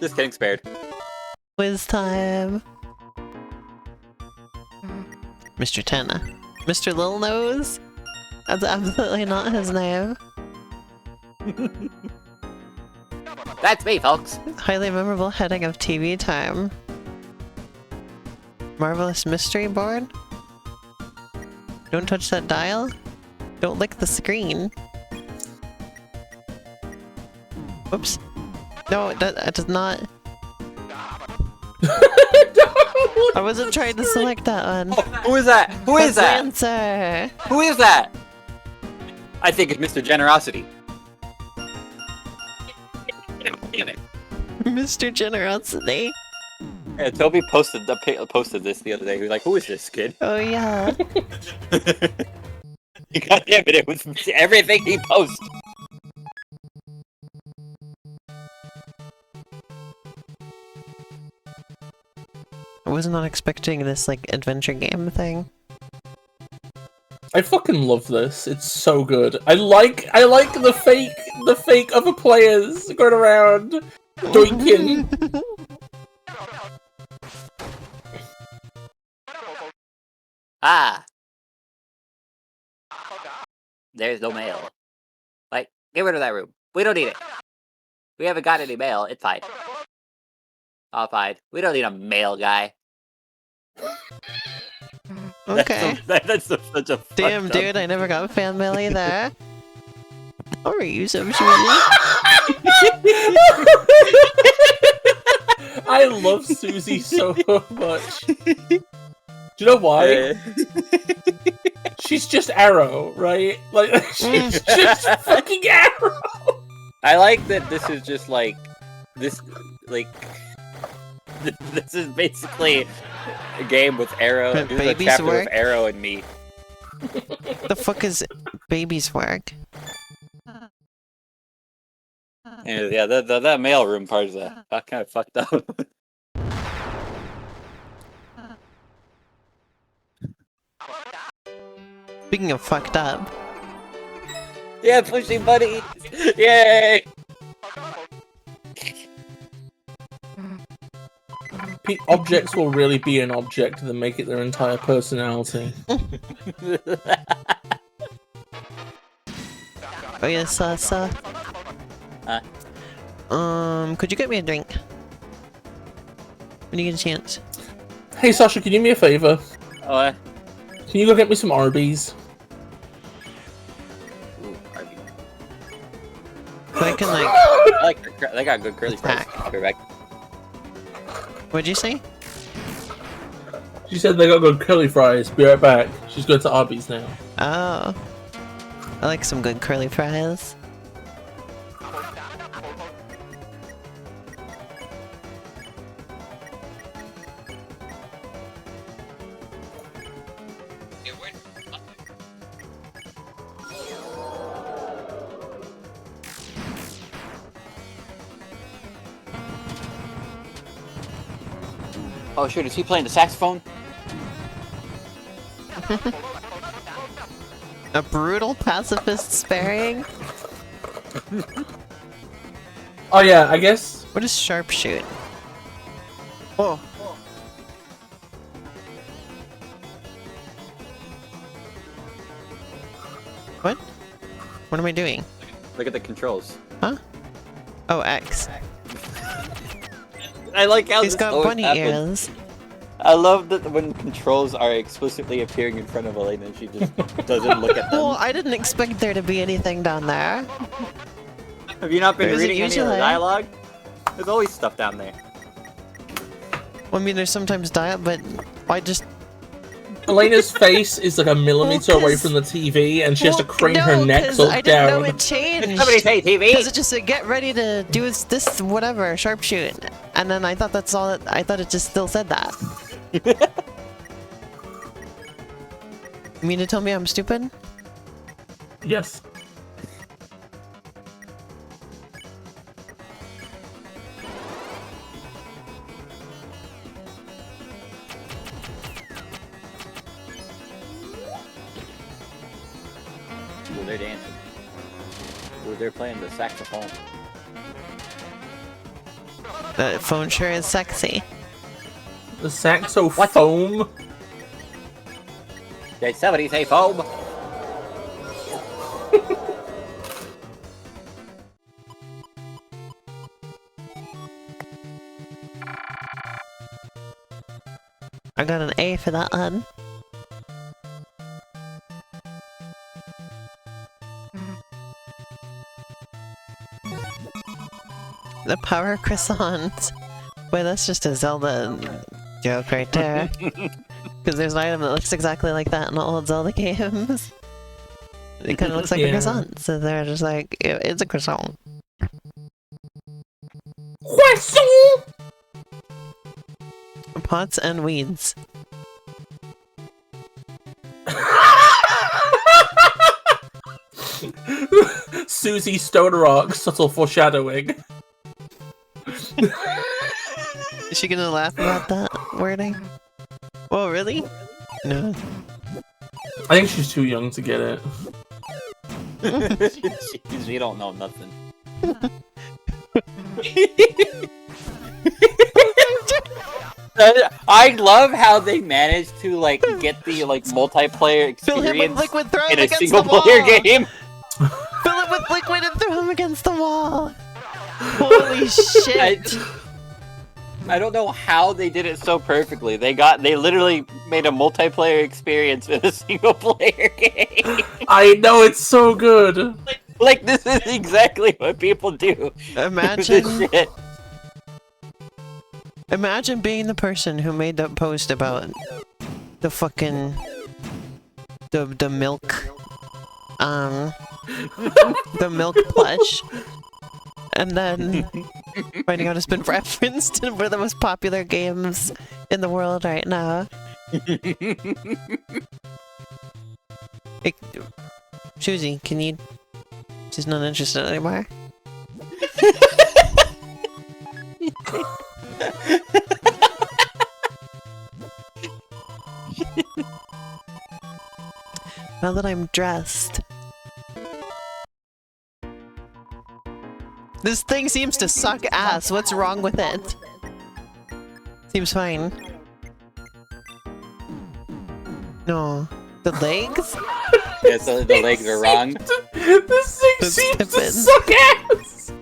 Just getting spared. Quiz time. Mr. Tana. Mr. Lil Nose? That's absolutely not his name. That's me, folks. Highly memorable heading of TV time. Marvelous mystery board? Don't touch that dial? Don't lick the screen. Whoops. No, it does not. I wasn't trying to select that one. Oh, who is that? Who is That's the that? answer. Who is that? I think it's Mr. Generosity. Damn it. Mr. Generosity. Yeah, Toby posted this the other day. He was like, "Who is this kid?" Oh yeah. God damn it! It was everything he posted. I was not expecting this like adventure game thing. I fucking love this. It's so good. I like the fake other players going around doinking. Ah, there's no mail. Like, get rid of that room. We don't need it. We haven't got any mail. It's fine. All fine. We don't need a mail guy. Okay. That's such a Damn, fucked up- dude, I never got fan mail either. Or you some shit. I love Susie so much. Do you know why? She's just Arrow, right? Like, she's just fucking Arrow! I like that this is just like this, like this is basically a game with Arrow. This is a Baby's chapter work? with Arrow and me. The fuck is baby's work? And yeah, that mail room part is kind of fucked up. Speaking of fucked up, Yeah, pushing buddies! Yay! Objects will really be an object and then make it their entire personality. oh yes, Sasa. Huh? Could you get me a drink? When you get a chance. Hey Sasha, can you do me a favor? Oh, Can you go get me some Arby's? ooh, Arby. So I can like. I like they got good curly fries. Go back. What'd you say? She said they got good curly fries. Be right back. She's going to Arby's now. Oh. I like some good curly fries. Oh shit, is he playing the saxophone? A brutal pacifist sparing? Oh yeah, I guess. What is sharpshoot? Oh. What? What am I doing? Look at the controls. Huh? Oh, X. I like how He's this got always bunny happens. ears. I love that when controls are explicitly appearing in front of Elena, she just doesn't look at them. Well, I didn't expect there to be anything down there. Have you not been There isn't reading any of the usually. dialogue? There's always stuff down there. Well, I mean, there's sometimes dial, but I just... Elena's face is like a millimeter Well, away 'cause- from the TV, and she has to Well, crane her no, neck 'cause so I didn't know down. it changed. Somebody say TV! Because it just said, get ready to do this whatever, sharpshoot. And then I thought that's all I thought it just still said that. You mean to tell me I'm stupid? Yes. Ooh, they're dancing. Ooh, they're playing the saxophone. The phone sure is sexy. The saxophone. Did somebody say foam? I got an A for that one. The power croissant. Boy, that's just a Zelda joke right there. Because there's an item that looks exactly like that in all Zelda games. It kind of looks like a croissant, so they're just like, it's a croissant. Croissant! Pots and weeds. Susie Stone Rock, subtle foreshadowing. Is she gonna laugh about that wording? Oh, really? No. I think she's too young to get it. You don't know nothing. I love how they managed to like get the like multiplayer Fill him with experience liquid, throw him in a against single the wall! player game. Fill it with liquid and throw him against the wall! Holy shit! I don't know how they did it so perfectly. They literally made a multiplayer experience in a single player game. I know, it's so good. Like this is exactly what people do. Imagine, Shit. imagine being the person who made that post about the fucking the milk, the milk plush, and then finding out it's been referenced in one of the most popular games in the world right now. Susie, can you? She's not interested anymore. Now that I'm dressed. This thing seems to suck ass. What's wrong with it? Seems fine. No. The legs? Yeah, so the legs are wrong. This thing That's seems to stupid. suck ass!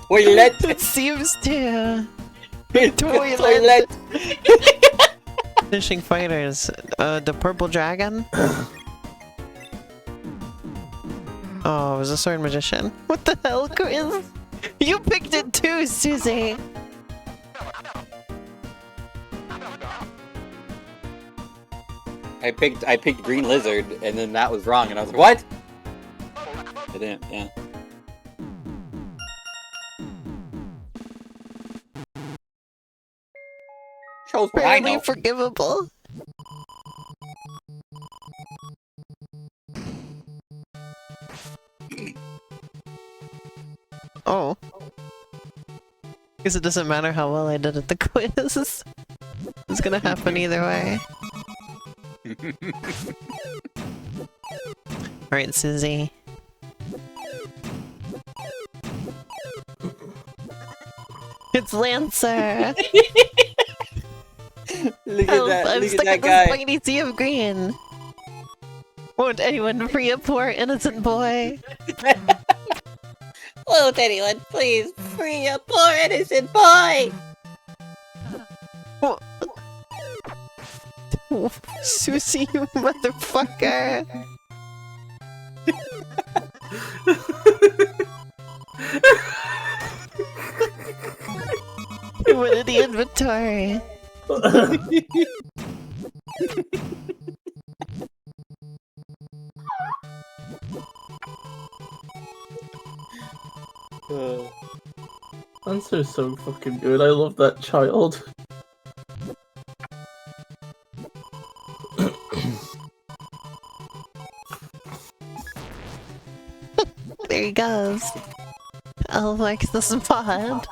Toilet! It seems to. Toilet! Finishing fighters. The purple dragon? Oh, it was a sword magician. What the hell, Quiz? You picked it too, Susie! I picked green lizard, and then that was wrong, and I was like, what? I didn't, yeah. Shows what I Barely know. forgivable. Oh. Guess it doesn't matter how well I did at the quiz. It's gonna happen either way. Alright, Susie. It's Lancer! Look Help, at that, I'm look stuck at that in guy. this mighty sea of green! Won't anyone free a poor innocent boy? Won't anyone please free a poor innocent boy? Oh, Susie, you motherfucker! You went in the inventory! Lancer's so fucking good. I love that child. There he goes. I'll like the spot.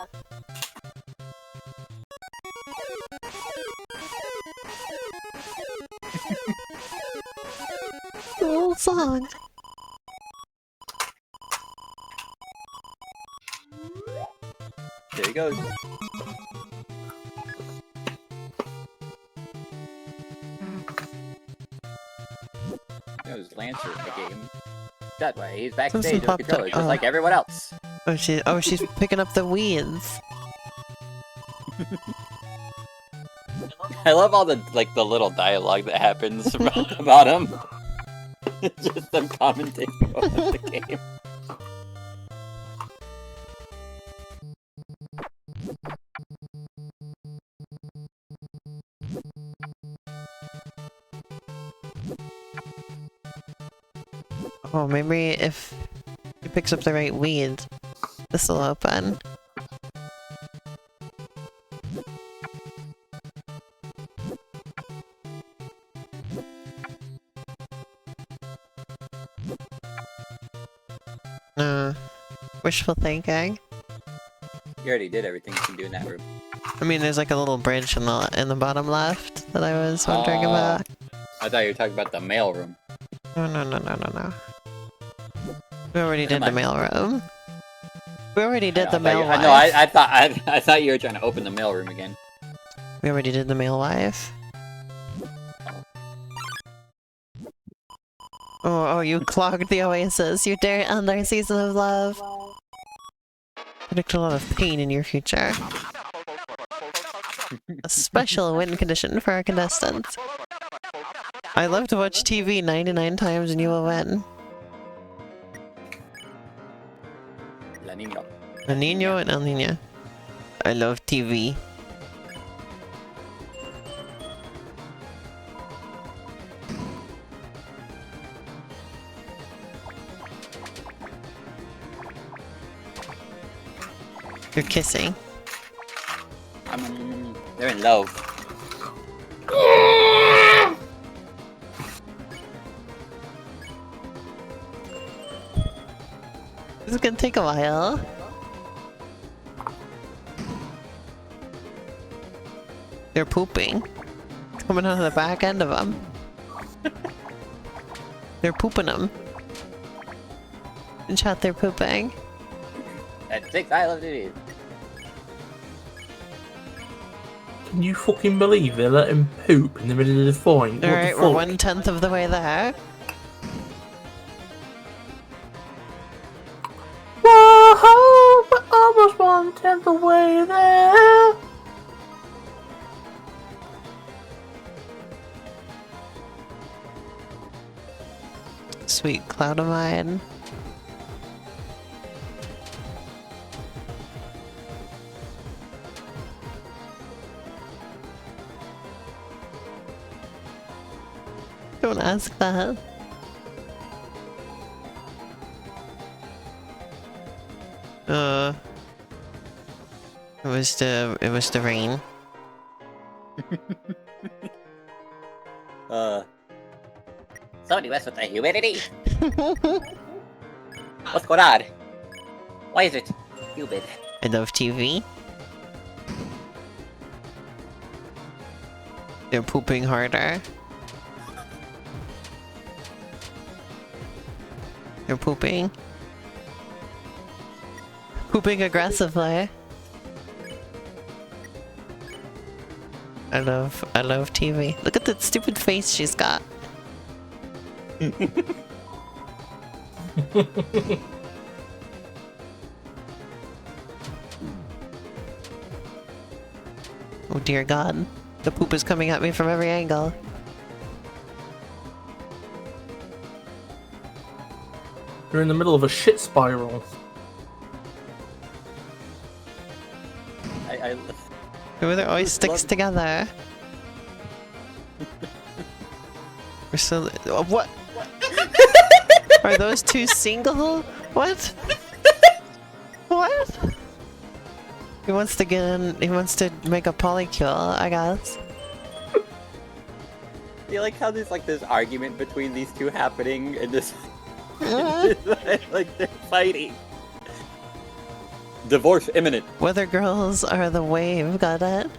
Cool song. There he goes. There's Lancer in the game. That way, he's backstage Something with the popped up. controller, just like everyone else. Oh, she's picking up the weeds. I love all the the little dialogue that happens about him. Just them commenting on the game. Oh, maybe if he picks up the right weed, this will open. Wishful thinking. You already did everything you can do in that room. I mean, there's like a little bridge in the bottom left that I was wondering about. I thought you were talking about the mail room. No. We already did the mail room. We already did the mail wife. No, I thought you were trying to open the mail room again. We already did the mail wife. Oh, you clogged the oasis. You dare end our season of love. Predict a lot of pain in your future. A special win condition for our contestants. I love to watch TV 99 times and you will win. La Niña. El Niño and El Niña. I love TV. You're kissing. They're in love. This is gonna take a while. They're pooping. It's coming out of the back end of them. They're pooping them. In chat, they're pooping. At 6, I love it. Can you fucking believe they let him poop in the middle of the fight? Alright, we're 1/10 of the way there. Whoa, we're almost 1/10 of the way there. Sweet cloud of mine. Don't ask that. It was the rain. Somebody mess with the humidity. What's going on? Why is it humid? I love TV. They're pooping harder. They're pooping. Pooping aggressively. I love TV. Look at that stupid face she's got. Oh dear God. The poop is coming at me from every angle. You're in the middle of a shit spiral. It always sticks together. We're still. What? Are those two single? What? What? He wants to get in. He wants to make a polycule, I guess. You like how there's like this argument between these two happening and this. Like they're fighting. Divorce imminent. Weather girls are the wave, got it?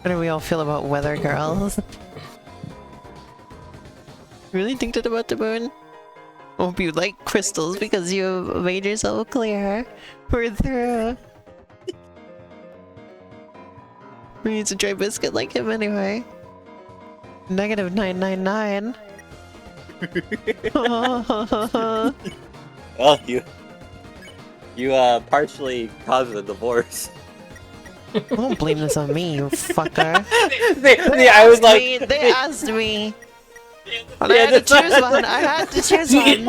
How do we all feel about weather girls? Really think that about the moon? Hope you like crystals because you made yourself clear. We're through. Who needs a dry biscuit like him anyway? Negative 999. Well, you partially caused the divorce. Don't blame this on me, you fucker. I was like, they asked me. And I had to choose one. I had to choose one.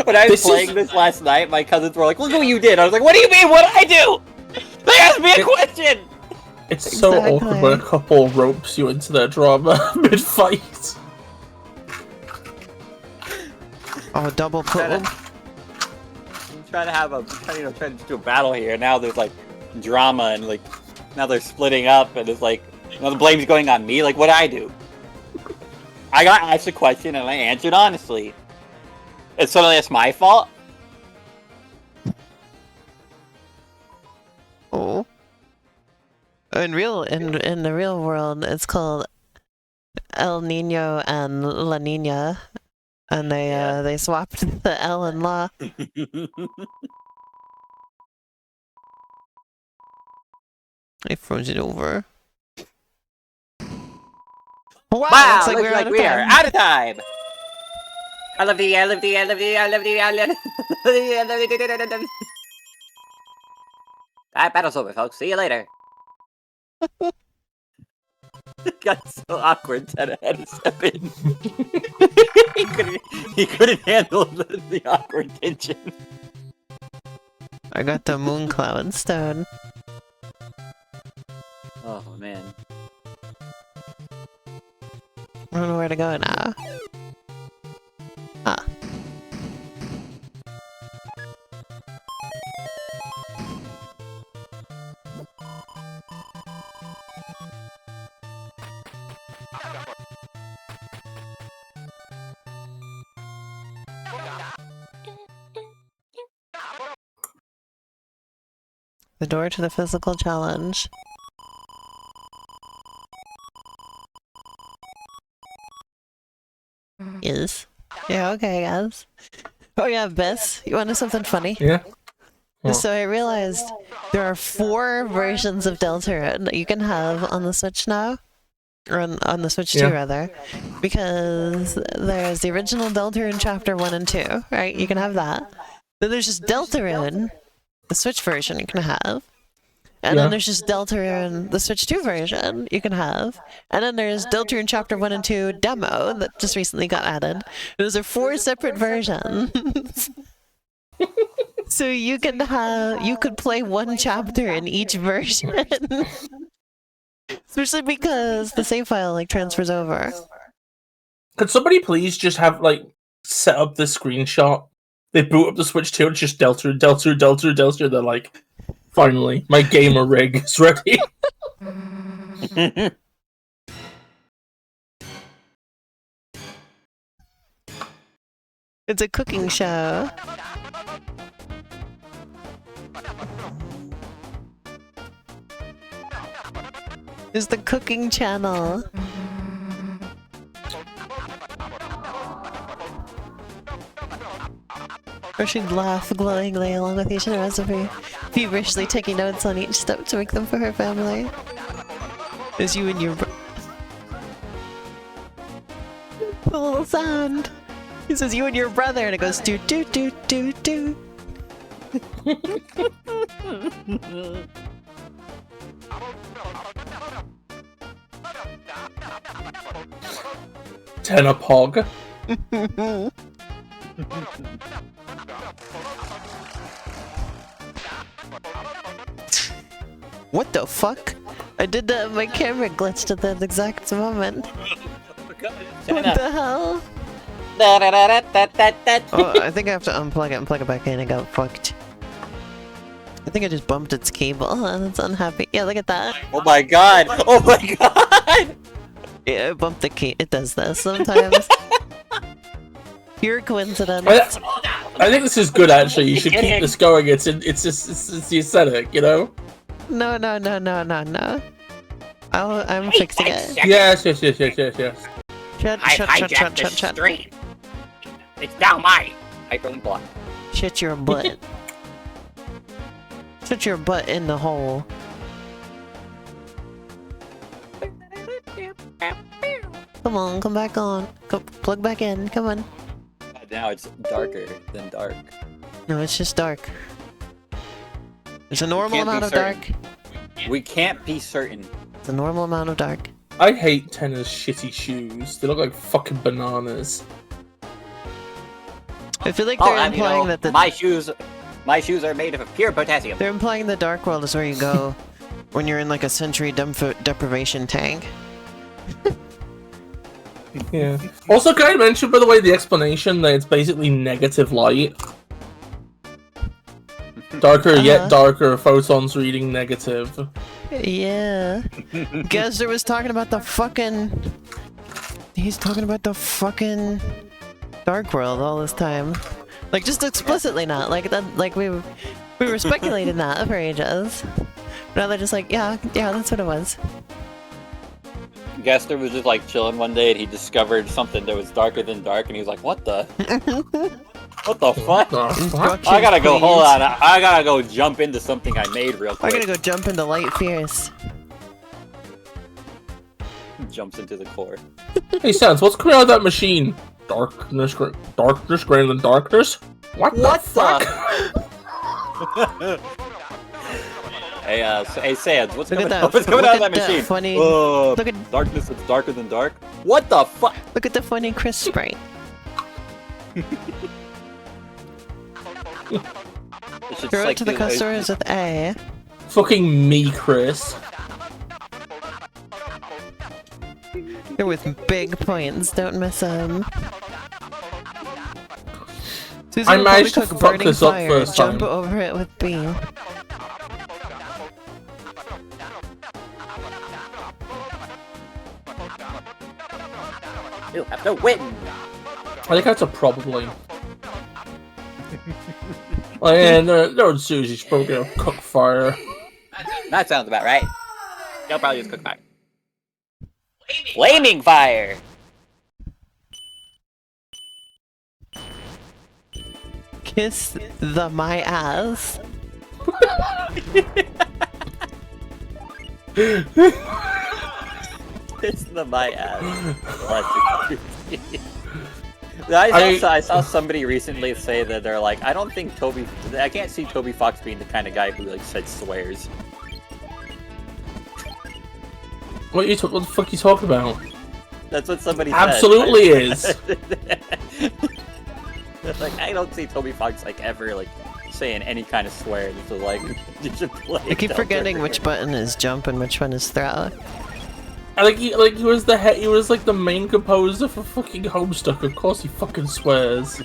When I was playing this last night, my cousins were like, "Look what you did." I was like, "What do you mean? What did I do?" They asked me a question. It's so awkward when a couple ropes you into their drama mid-fight. Oh, double pull. I'm trying to have trying to do a battle here. Now there's like drama and like now they're splitting up and it's like now the blame's going on me. Like what I do? I got asked a question and I answered honestly. And suddenly it's my fault. Oh. In the real world, it's called El Nino and La Nina, and they swapped the L and La. I froze it over. Wow, looks like we are out of time. I love the. That battle's over, folks. See you later. It got so awkward that I had to step in. he couldn't handle the awkward tension. I got the moon cloud stone. Oh man. I don't know where to go now. Ah. The door to the physical challenge. Is. Yeah, okay, guys. Oh yeah, Bess, you want to know something funny? Yeah. What? So I realized there are 4 versions of Deltarune that you can have on the Switch now. Or on the Switch 2, rather. Because there's the original Deltarune Chapter 1 and 2, right? You can have that. Then there's just Deltarune, the Switch version you can have. And then there's just Deltarune, the Switch 2 version you can have. And then there's Deltarune Chapter 1 and 2 demo that just recently got added. Those are 4 separate versions. So you could play one chapter in each version. Especially because the save file like transfers over. Could somebody please just have like set up this screenshot? They boot up the Switch 2 and it's just Deltarune. They're like, finally, my gamer rig is ready. It's a cooking show. It's the cooking channel. Or she'd laugh glowingly along with each recipe, feverishly taking notes on each step to make them for her family. As you and your the little sound. He says you and your brother, and it goes do do do do do. Tenor Pog. What the fuck? I did that, my camera glitched at that exact moment. What the hell? Oh, I think I have to unplug it and plug it back in. I got fucked. I think I just bumped its cable and it's unhappy. Yeah, look at that. Oh my god! Oh my god! Yeah, I bumped the key. It does this sometimes. Pure coincidence. I think this is good actually. You should keep this going. It's the aesthetic, you know? No. I'm fixing it. Yes. Shut. It's now mine. I don't block. Shut your butt. Shut your butt in the hole. Come on, come back on. Plug back in. Come on. Now it's darker than dark. No, it's just dark. There's a normal amount of dark. We can't be certain. It's a normal amount of dark. I hate Tennor's shitty shoes. They look like fucking bananas. I feel like they're implying that my shoes are made of pure potassium. They're implying the dark world is where you go when you're in like a sensory deprivation tank. Yeah. Also, can I mention, by the way, the explanation that it's basically negative light? Darker yet darker, photons reading negative. Yeah. Gessler was talking about the fucking... He's talking about the fucking Dark World all this time. Like, just explicitly not. Like, that, like we were speculating that for ages. Now they're just like, yeah, that's what it was. Gessler was just like chilling one day and he discovered something that was darker than dark and he was like, what the? What the fuck? I gotta go, hold on, I gotta go jump into something I made real quick. I gotta go jump into Light Fierce. Jumps into the core. Hey, Sans, what's coming out of that machine? Darkness greater than darkness? What the fuck? Hey, Sans, what's coming out of that machine? Funny, look at darkness that's darker than dark? What the fuck? Look at the funny Chris sprite. Throw it to the customers with A. Fucking me, Chris. You're with big points, don't miss them. I managed to fuck this up first time. Jump over it with B. You have to win! I think that's a probably. And no, Susie's probably gonna cook fire. That sounds about right. They'll probably just cook fire. Flaming fire! Kiss my ass. Kiss my ass. I saw somebody recently say that they're like, I don't think I can't see Toby Fox being the kind of guy who like said swears. What the fuck are you talking about? That's what somebody absolutely said. is. Like, I don't see Toby Fox like ever like saying any kind of swear. This is like, you should play. I keep forgetting which button is jump and which one is throw. He was he was like the main composer for fucking Homestuck. Of course he fucking swears.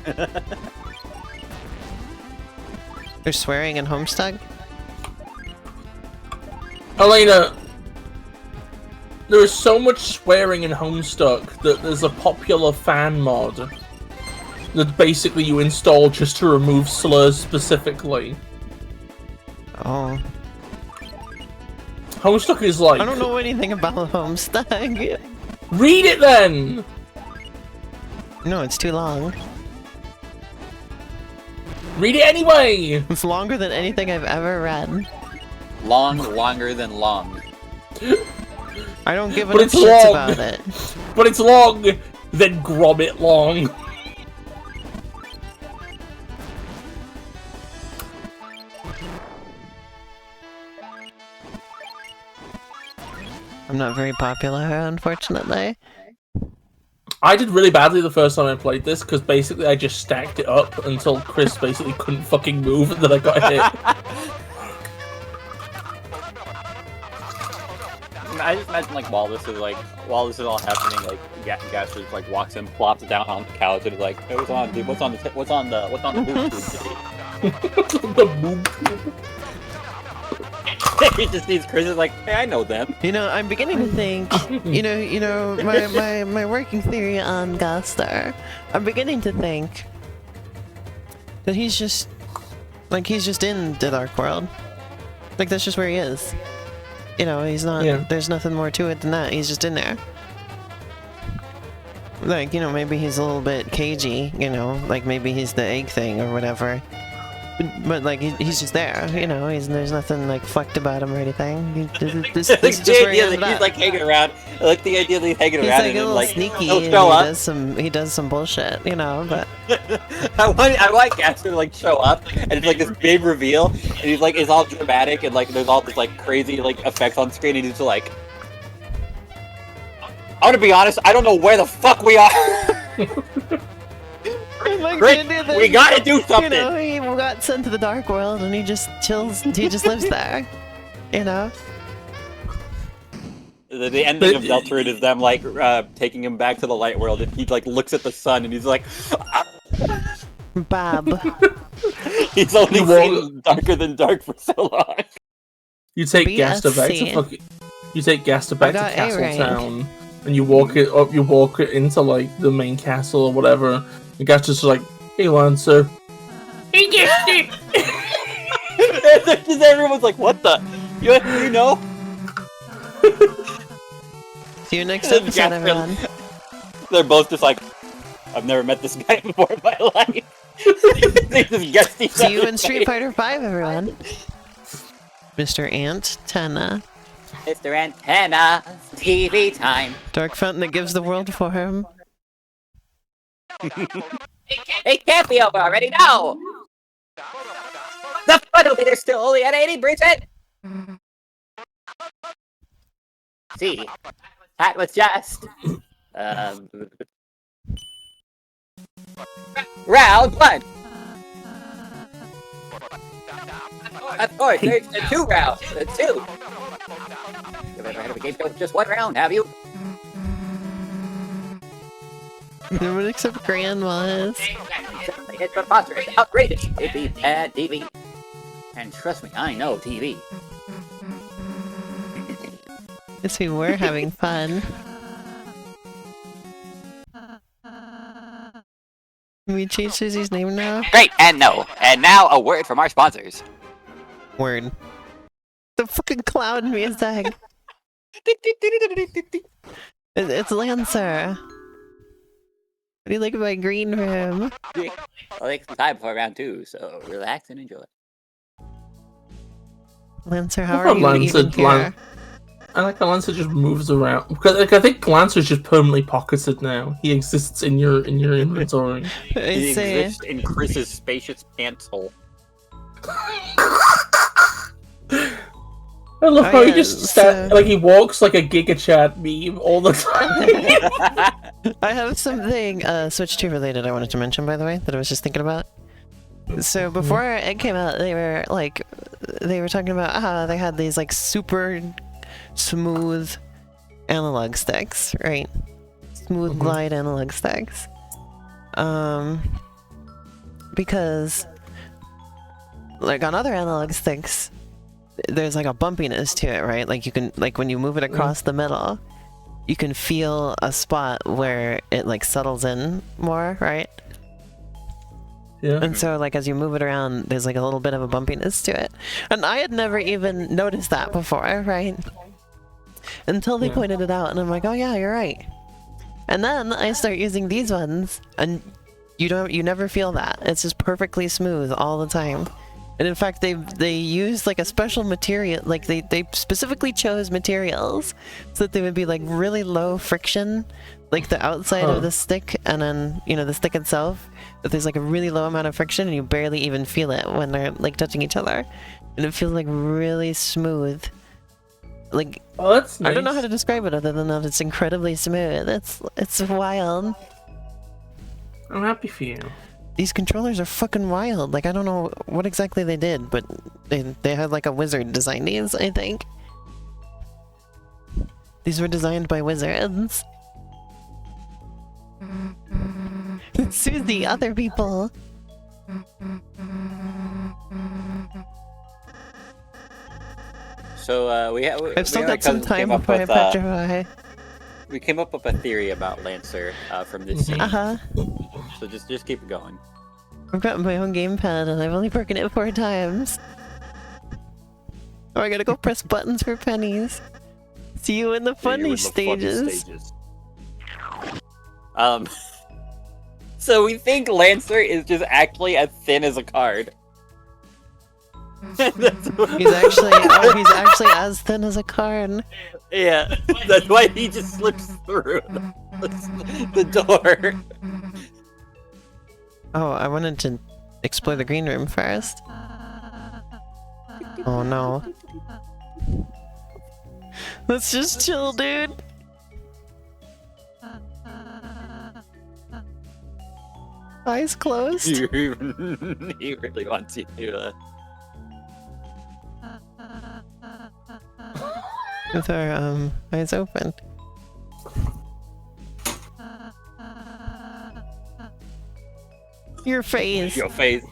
There's swearing in Homestuck? Elena, there is so much swearing in Homestuck that there's a popular fan mod that basically you install just to remove slurs specifically. Oh. Homestuck is like... I don't know anything about Homestuck. Read it then! No, it's too long. Read it anyway! It's longer than anything I've ever read. Longer than long. I don't give enough shits about it. But it's long, then grommet long. I'm not very popular, unfortunately. I did really badly the first time I played this, because basically I just stacked it up until Chris basically couldn't fucking move and then I got hit. I just imagine like while this is all happening, like Gaster just like walks in, plops down on the couch, and is like, "Hey, what's on, dude? What's on the boob tube today?" The boob. He just sees Chris is like, "Hey, I know them." You know, I'm beginning to think, my working theory on Gaster. I'm beginning to think that he's just in the Dark World. Like that's just where he is. You know, he's not. Yeah. There's nothing more to it than that. He's just in there. Like, you know, maybe he's a little bit cagey. You know, like maybe he's the egg thing or whatever. But like he's just there, you know. There's nothing like fucked about him or anything. This is just where he ended up. He's like hanging around. I like the idea that he's hanging around and like sneaky. He'll show up. He does some bullshit, you know. But I want Gaster to like show up and it's like this big reveal, and he's like it's all dramatic and like there's all this like crazy like effects on screen, and he's just like, I'm gonna be honest, I don't know where the fuck we are. Like, Rick, we gotta do something! You know, he got sent to the Dark World and he just chills, he just lives there. You know? The ending of Deltarune is them like taking him back to the light world, and he like looks at the sun, and he's like, Bob. he's only seen darker than dark for so long. You take BSC. Gaster back to got A Castletown, and you walk it up. You walk it into like the main castle or whatever. And Gaster's like, "Hey, Lancer." Hey, Gaster. Everyone's like, "What the? You know?" See you next episode, everyone. They're both just like, "I've never met this guy before in my life." They just guessed each See you other. in Street Fighter 5, everyone. Mr. Antenna. Mr. Antenna, TV time. Dark fountain that gives the world for him. It can't be over already, no! The funnel meter's still only at 80%! See, that was just... round one! Of course, there's the 2 rounds, the 2! You've ever had a game show with just 1 round, have you? Everyone except Grandma's. They hit preposterous, outrageous, it'd be bad TV. And trust me, I know TV. Guess we were having fun. Can we change Susie's name now? Great, and no. And now a word from our sponsors. Word. The fucking clown music. It's Lancer. What do you like about Green Room? I'll take some time for round 2, so relax and enjoy. Lancer, how are you even here? I like how Lancer just moves around because like, I think Lancer's just permanently pocketed now. He exists in your inventory. He exists in Chris's spacious pants hole. I love how he just like he walks like a Giga Chat meme all the time. I have something Switch 2 related I wanted to mention, by the way, that I was just thinking about. So before it came out, they were talking about how they had these like super smooth analog sticks, right? Smooth glide analog sticks. Because like on other analog sticks, there's like a bumpiness to it, right? Like you can, like when you move it across the middle, you can feel a spot where it like settles in more, right? Yeah. And so like as you move it around, there's like a little bit of a bumpiness to it. And I had never even noticed that before, right? Until they pointed it out, and I'm like, oh yeah, you're right. And then I start using these ones, and you never feel that. It's just perfectly smooth all the time. And in fact, they used like a special material, like they specifically chose materials so that they would be like really low friction, like the outside of the stick, and then the stick itself. That there's like a really low amount of friction, and you barely even feel it when they're like touching each other, and it feels like really smooth. Like, oh, that's nice. I don't know how to describe it other than that it's incredibly smooth. It's wild. I'm happy for you. These controllers are fucking wild. Like, I don't know what exactly they did, but they had like a wizard design these, I think. These were designed by wizards. Susie, other people. So I've still got some time before I petrify. We came up with a theory about Lancer from this scene. So just keep it going. I've got my own gamepad and I've only broken it 4 times. Oh, I gotta go press buttons for pennies. See you in the funny stages. So we think Lancer is just actually as thin as a card. He's actually as thin as a card. Yeah, that's why he just slips through the door. Oh, I wanted to explore the green room first. Oh no. Let's just chill, dude. Eyes closed. He really wants you to. With our eyes open. Your face. Your face.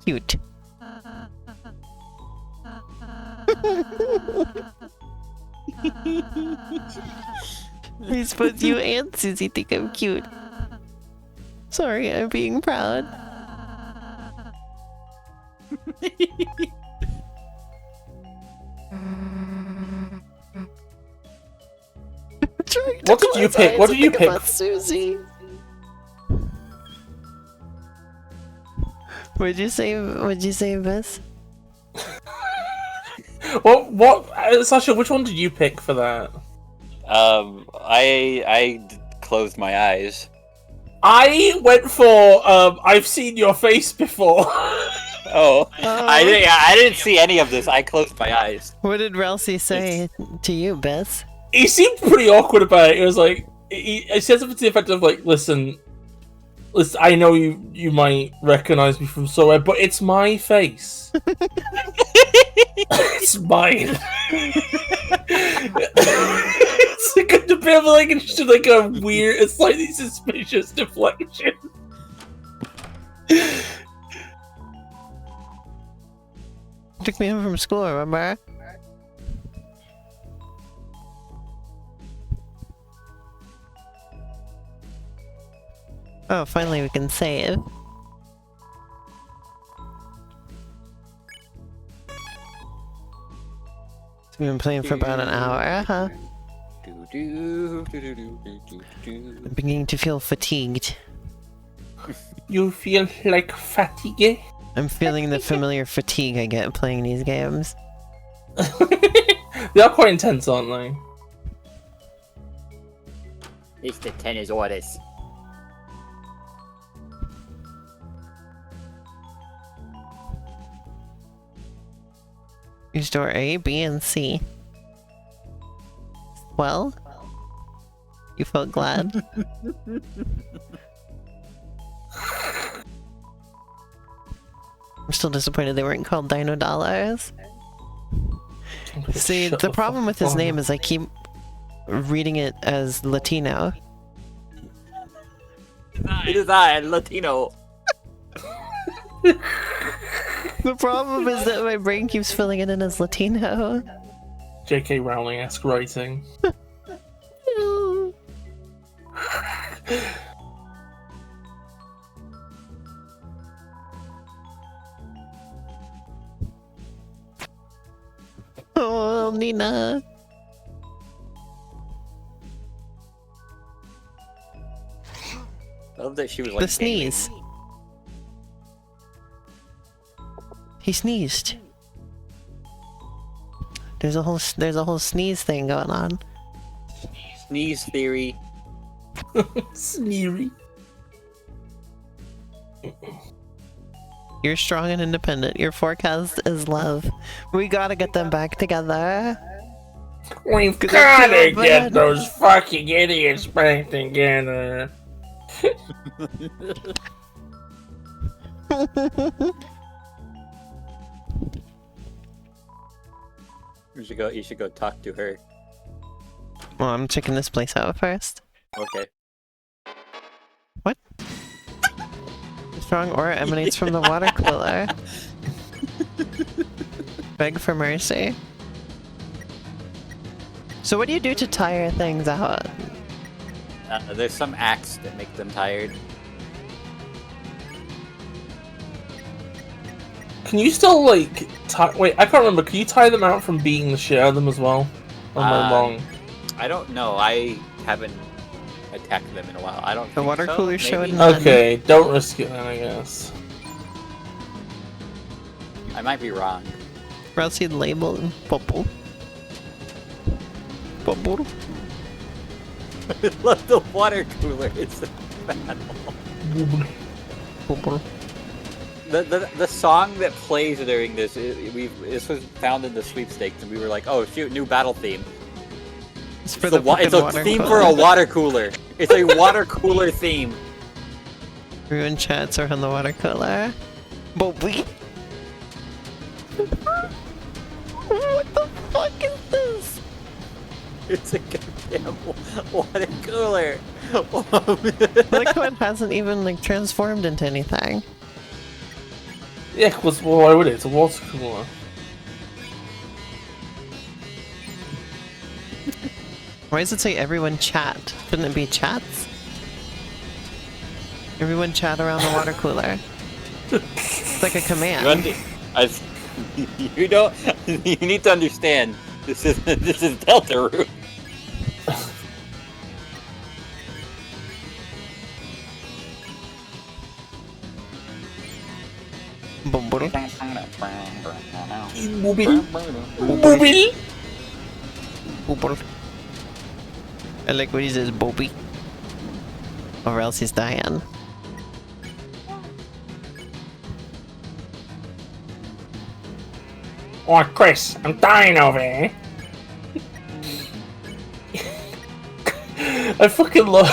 Cute. I suppose you and Susie think I'm cute. Sorry, I'm being proud. What did you pick? What did you pick? Susie. What'd you say, Miss? Sasha, which one did you pick for that? I closed my eyes. I went for I've seen your face before. Oh, I didn't see any of this. I closed my eyes. What did Ralsei say to you, Bess? He seemed pretty awkward about it. It was like he said something to the effect of like, "Listen, I know you might recognize me from somewhere, but it's my face. It's mine." It's like a bit of like a weird, it's slightly suspicious deflection. Took me home from school, remember? Oh, finally we can save. We've been playing for about an hour, huh? I'm beginning to feel fatigued. You feel like fatigue? I'm feeling the familiar fatigue I get playing these games. They are quite intense, aren't they? It's the tennis orders. Use door A, B, and C. Well, you felt glad. I'm still disappointed they weren't called Dino Dollars. See, the problem with his name is I keep reading it as Latino. It is I, Latino. The problem is that my brain keeps filling it in as Latino. J.K. Rowling-esque writing. Oh, Nina. I love that she was like The sneeze. He sneezed. There's a whole sneeze thing going on. Sneeze theory. Sneery. You're strong and independent. Your forecast is love. We gotta get them back together. We've gotta get those fucking idiots back together. You should go talk to her. Well, I'm checking this place out first. Okay. What? The strong aura emanates from the water cooler. Beg for mercy. So what do you do to tire things out? There's some acts that make them tired. Can you still, like, wait, I can't remember. Can you tie them out from beating the shit out of them as well? Or am I wrong? I don't know. I haven't attacked them in a while. I don't The think water so. cooler Maybe? showed none. Okay, don't risk it then, I guess. I might be wrong. Or else you'd label them. Bubble. Bubble. I love the water cooler. It's a battle. Bubble. The song that plays during this, this was found in the sweepstakes, and we were like, oh shoot, new battle theme. It's for It's a theme for a water cooler. It's a water cooler theme. Everyone chats around the water cooler. Bobby. It's a goddamn water cooler. Like how it hasn't even like transformed into anything. Yeah, because why would it? It's a water cooler. Why does it say everyone chat? Shouldn't it be chats? Everyone chat around the water cooler. It's like a command. You don't. You need to understand. This is Deltarune. Bumble. Booby. Bumble. I like what he says, Bobby. Or else he's dying. Oh, Chris, I'm dying over here. I fucking love.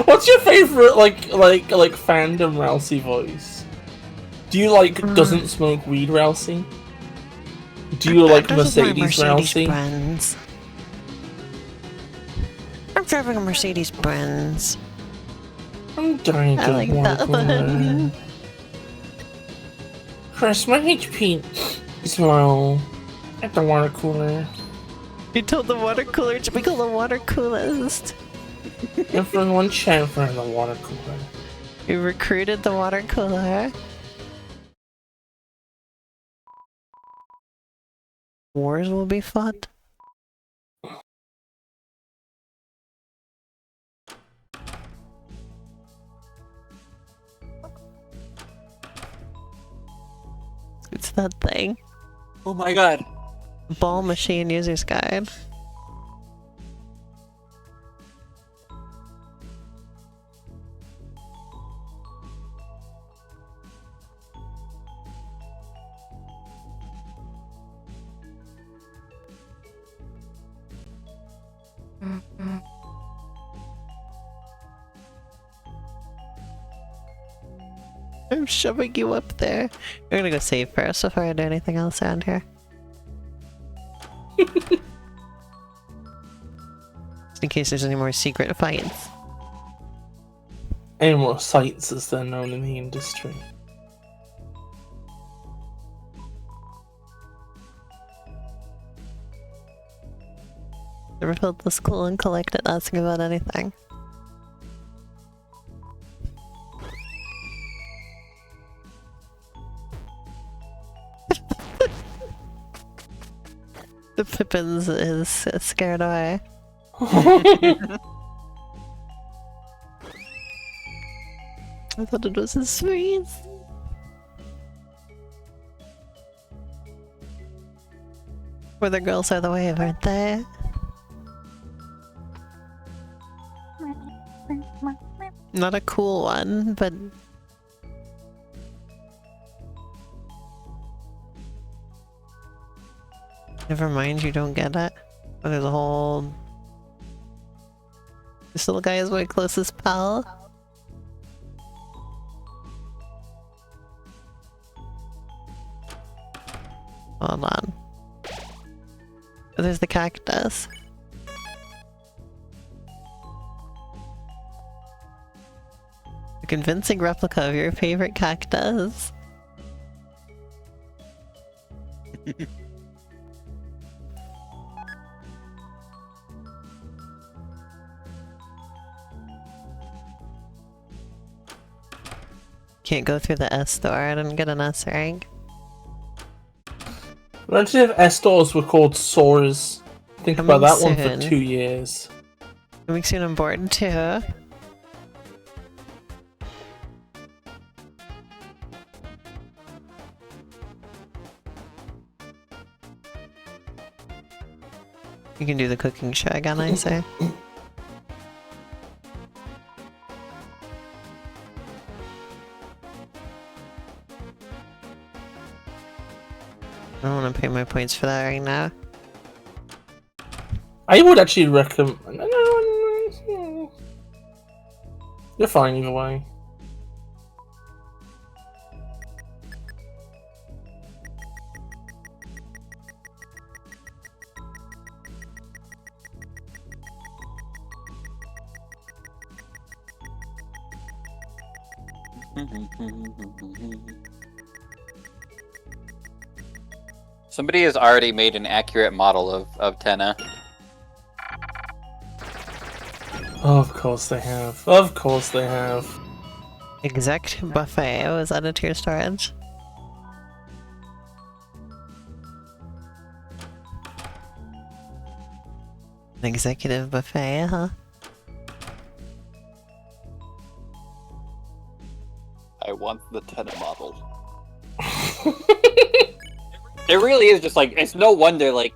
What's your favorite like fandom Ralsei voice? Do you like doesn't smoke weed Ralsei? Do you like Mercedes Ralsei? Benz. I'm driving a Mercedes Benz. I'm dying I to like water that cooler. one. Chris, my HP is low at the water cooler. You told the water cooler to become the water coolest. Everyone chat for the water cooler. You recruited the water cooler. Wars will be fought. It's that thing. Oh my god. Ball machine user's guide. I'm shoving you up there. We're gonna go save first before I do anything else around here. Just in case there's any more secret fights. Any more sites as they're known in the industry. Never felt this cool and collected asking about anything. The Pippins is scared away. I thought it was his face. Where the girls are the wave, aren't they? Not a cool one, but never mind, you don't get it. Oh, there's a whole... This little guy is my closest pal. Hold on. Oh, there's the cactus. A convincing replica of your favorite cactus. Can't go through the S door, I didn't get an S rank. Imagine if S-stores were called Soars. Think Coming about that one for soon. 2 years. Coming soon on board too. You can do the cooking show again, I say. I don't want to pay my points for that right now. I would actually recommend... You're fine either way. Somebody has already made an accurate model of Tenna. Of course they have. Of course they have. Exec buffet was added to your storage. An executive buffet, huh? I want the Tenna model. It really is just like, it's no wonder, like,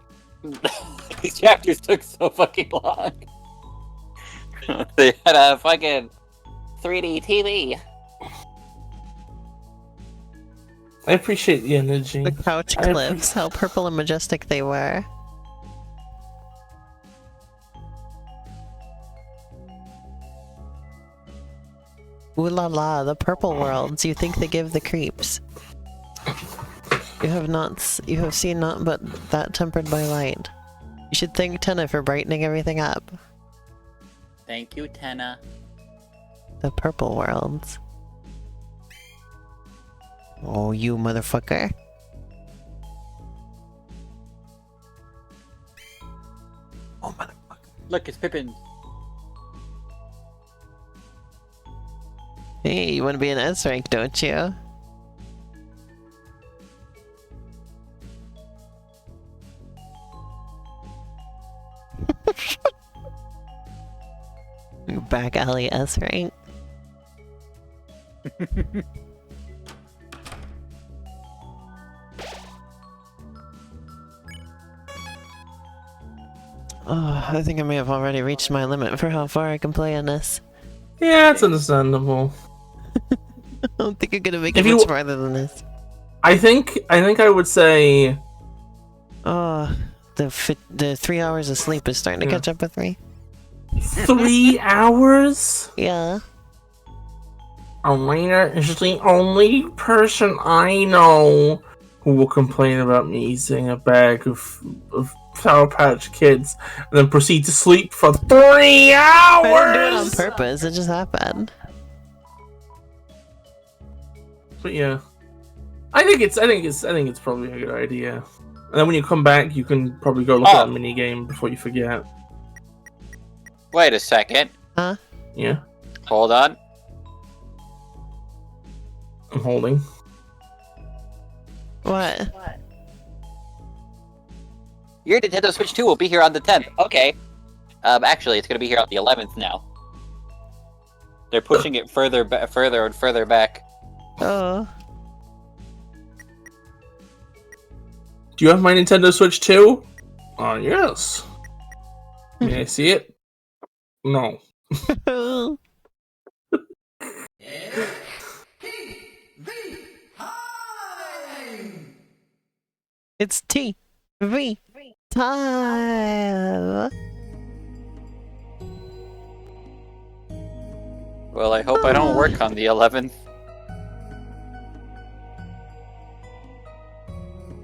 these chapters took so fucking long. They had a fucking 3D TV. I appreciate the energy. The couch cliffs, how purple and majestic they were. Ooh la la, the purple worlds. You think they give the creeps. You have seen naught but that tempered by light. You should thank Tenna for brightening everything up. Thank you, Tenna. The purple worlds. Oh, you motherfucker. Oh, motherfucker. Look, it's Pippin. Hey, you want to be an S rank, don't you? Back alley S rank. Oh, I think I may have already reached my limit for how far I can play on this. Yeah, it's understandable. I don't think I'm gonna make If it you- much farther than this. I think I would say Oh, the 3 hours of sleep is starting to catch up with me. 3 hours? Yeah. Elena is the only person I know who will complain about me eating a bag of Sour Patch Kids and then proceed to sleep for 3 hours! I didn't do it on purpose, it just happened. But yeah. I think it's probably a good idea. And then when you come back, you can probably go look at that mini game before you forget. Wait a second. Huh? Yeah, Hold on. I'm holding. What? Your Nintendo Switch 2 will be here on the 10th. Okay. Actually, it's going to be here on the 11th now. They're pushing it further and further back. Oh. Do you have my Nintendo Switch 2? Yes. May I see it? No. It's TV time. Well, I hope I don't work on the 11th.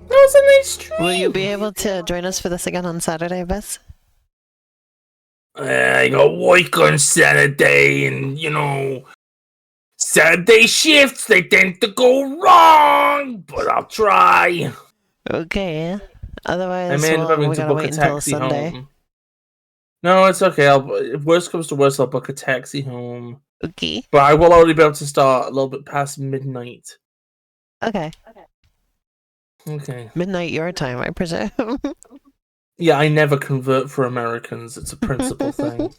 That was a nice stream! Will you be able to join us for this again on Saturday, Bess? I got work on Saturday, and Saturday shifts, they tend to go wrong, but I'll try. Okay. Otherwise, I may end up having we to gotta book a wait until taxi Sunday. home. No, it's okay. If worst comes to worst, I'll book a taxi home. Okay. But I will already be able to start a little bit past midnight. Okay. Okay. Midnight your time, I presume. Yeah, I never convert for Americans. It's a principle thing.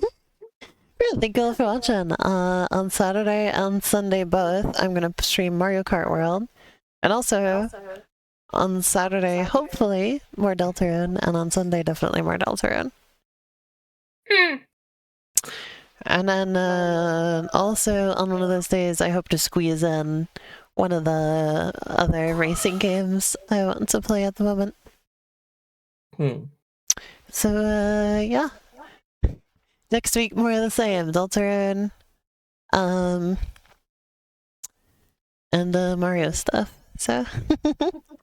Yeah, thank you all for watching. On Saturday and Sunday both, I'm gonna stream Mario Kart World. And also, on Saturday, hopefully, more Deltarune, and on Sunday, definitely more Deltarune. And then, also, on one of those days, I hope to squeeze in one of the other racing games I want to play at the moment. So, yeah. Next week, more of the same. Deltarune, and Mario stuff. So,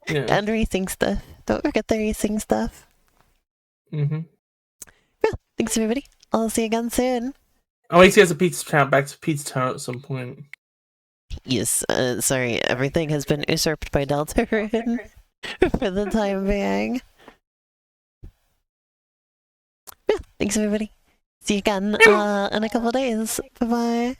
Yeah. and racing stuff. Don't forget the racing stuff. Mm-hmm. Yeah, thanks everybody. I'll see you again soon. I'll wait to get back to Pizza Town at some point. Yes, sorry, everything has been usurped by Deltarune for the time being. Yeah, thanks everybody. See you again in a couple of days. Bye-bye.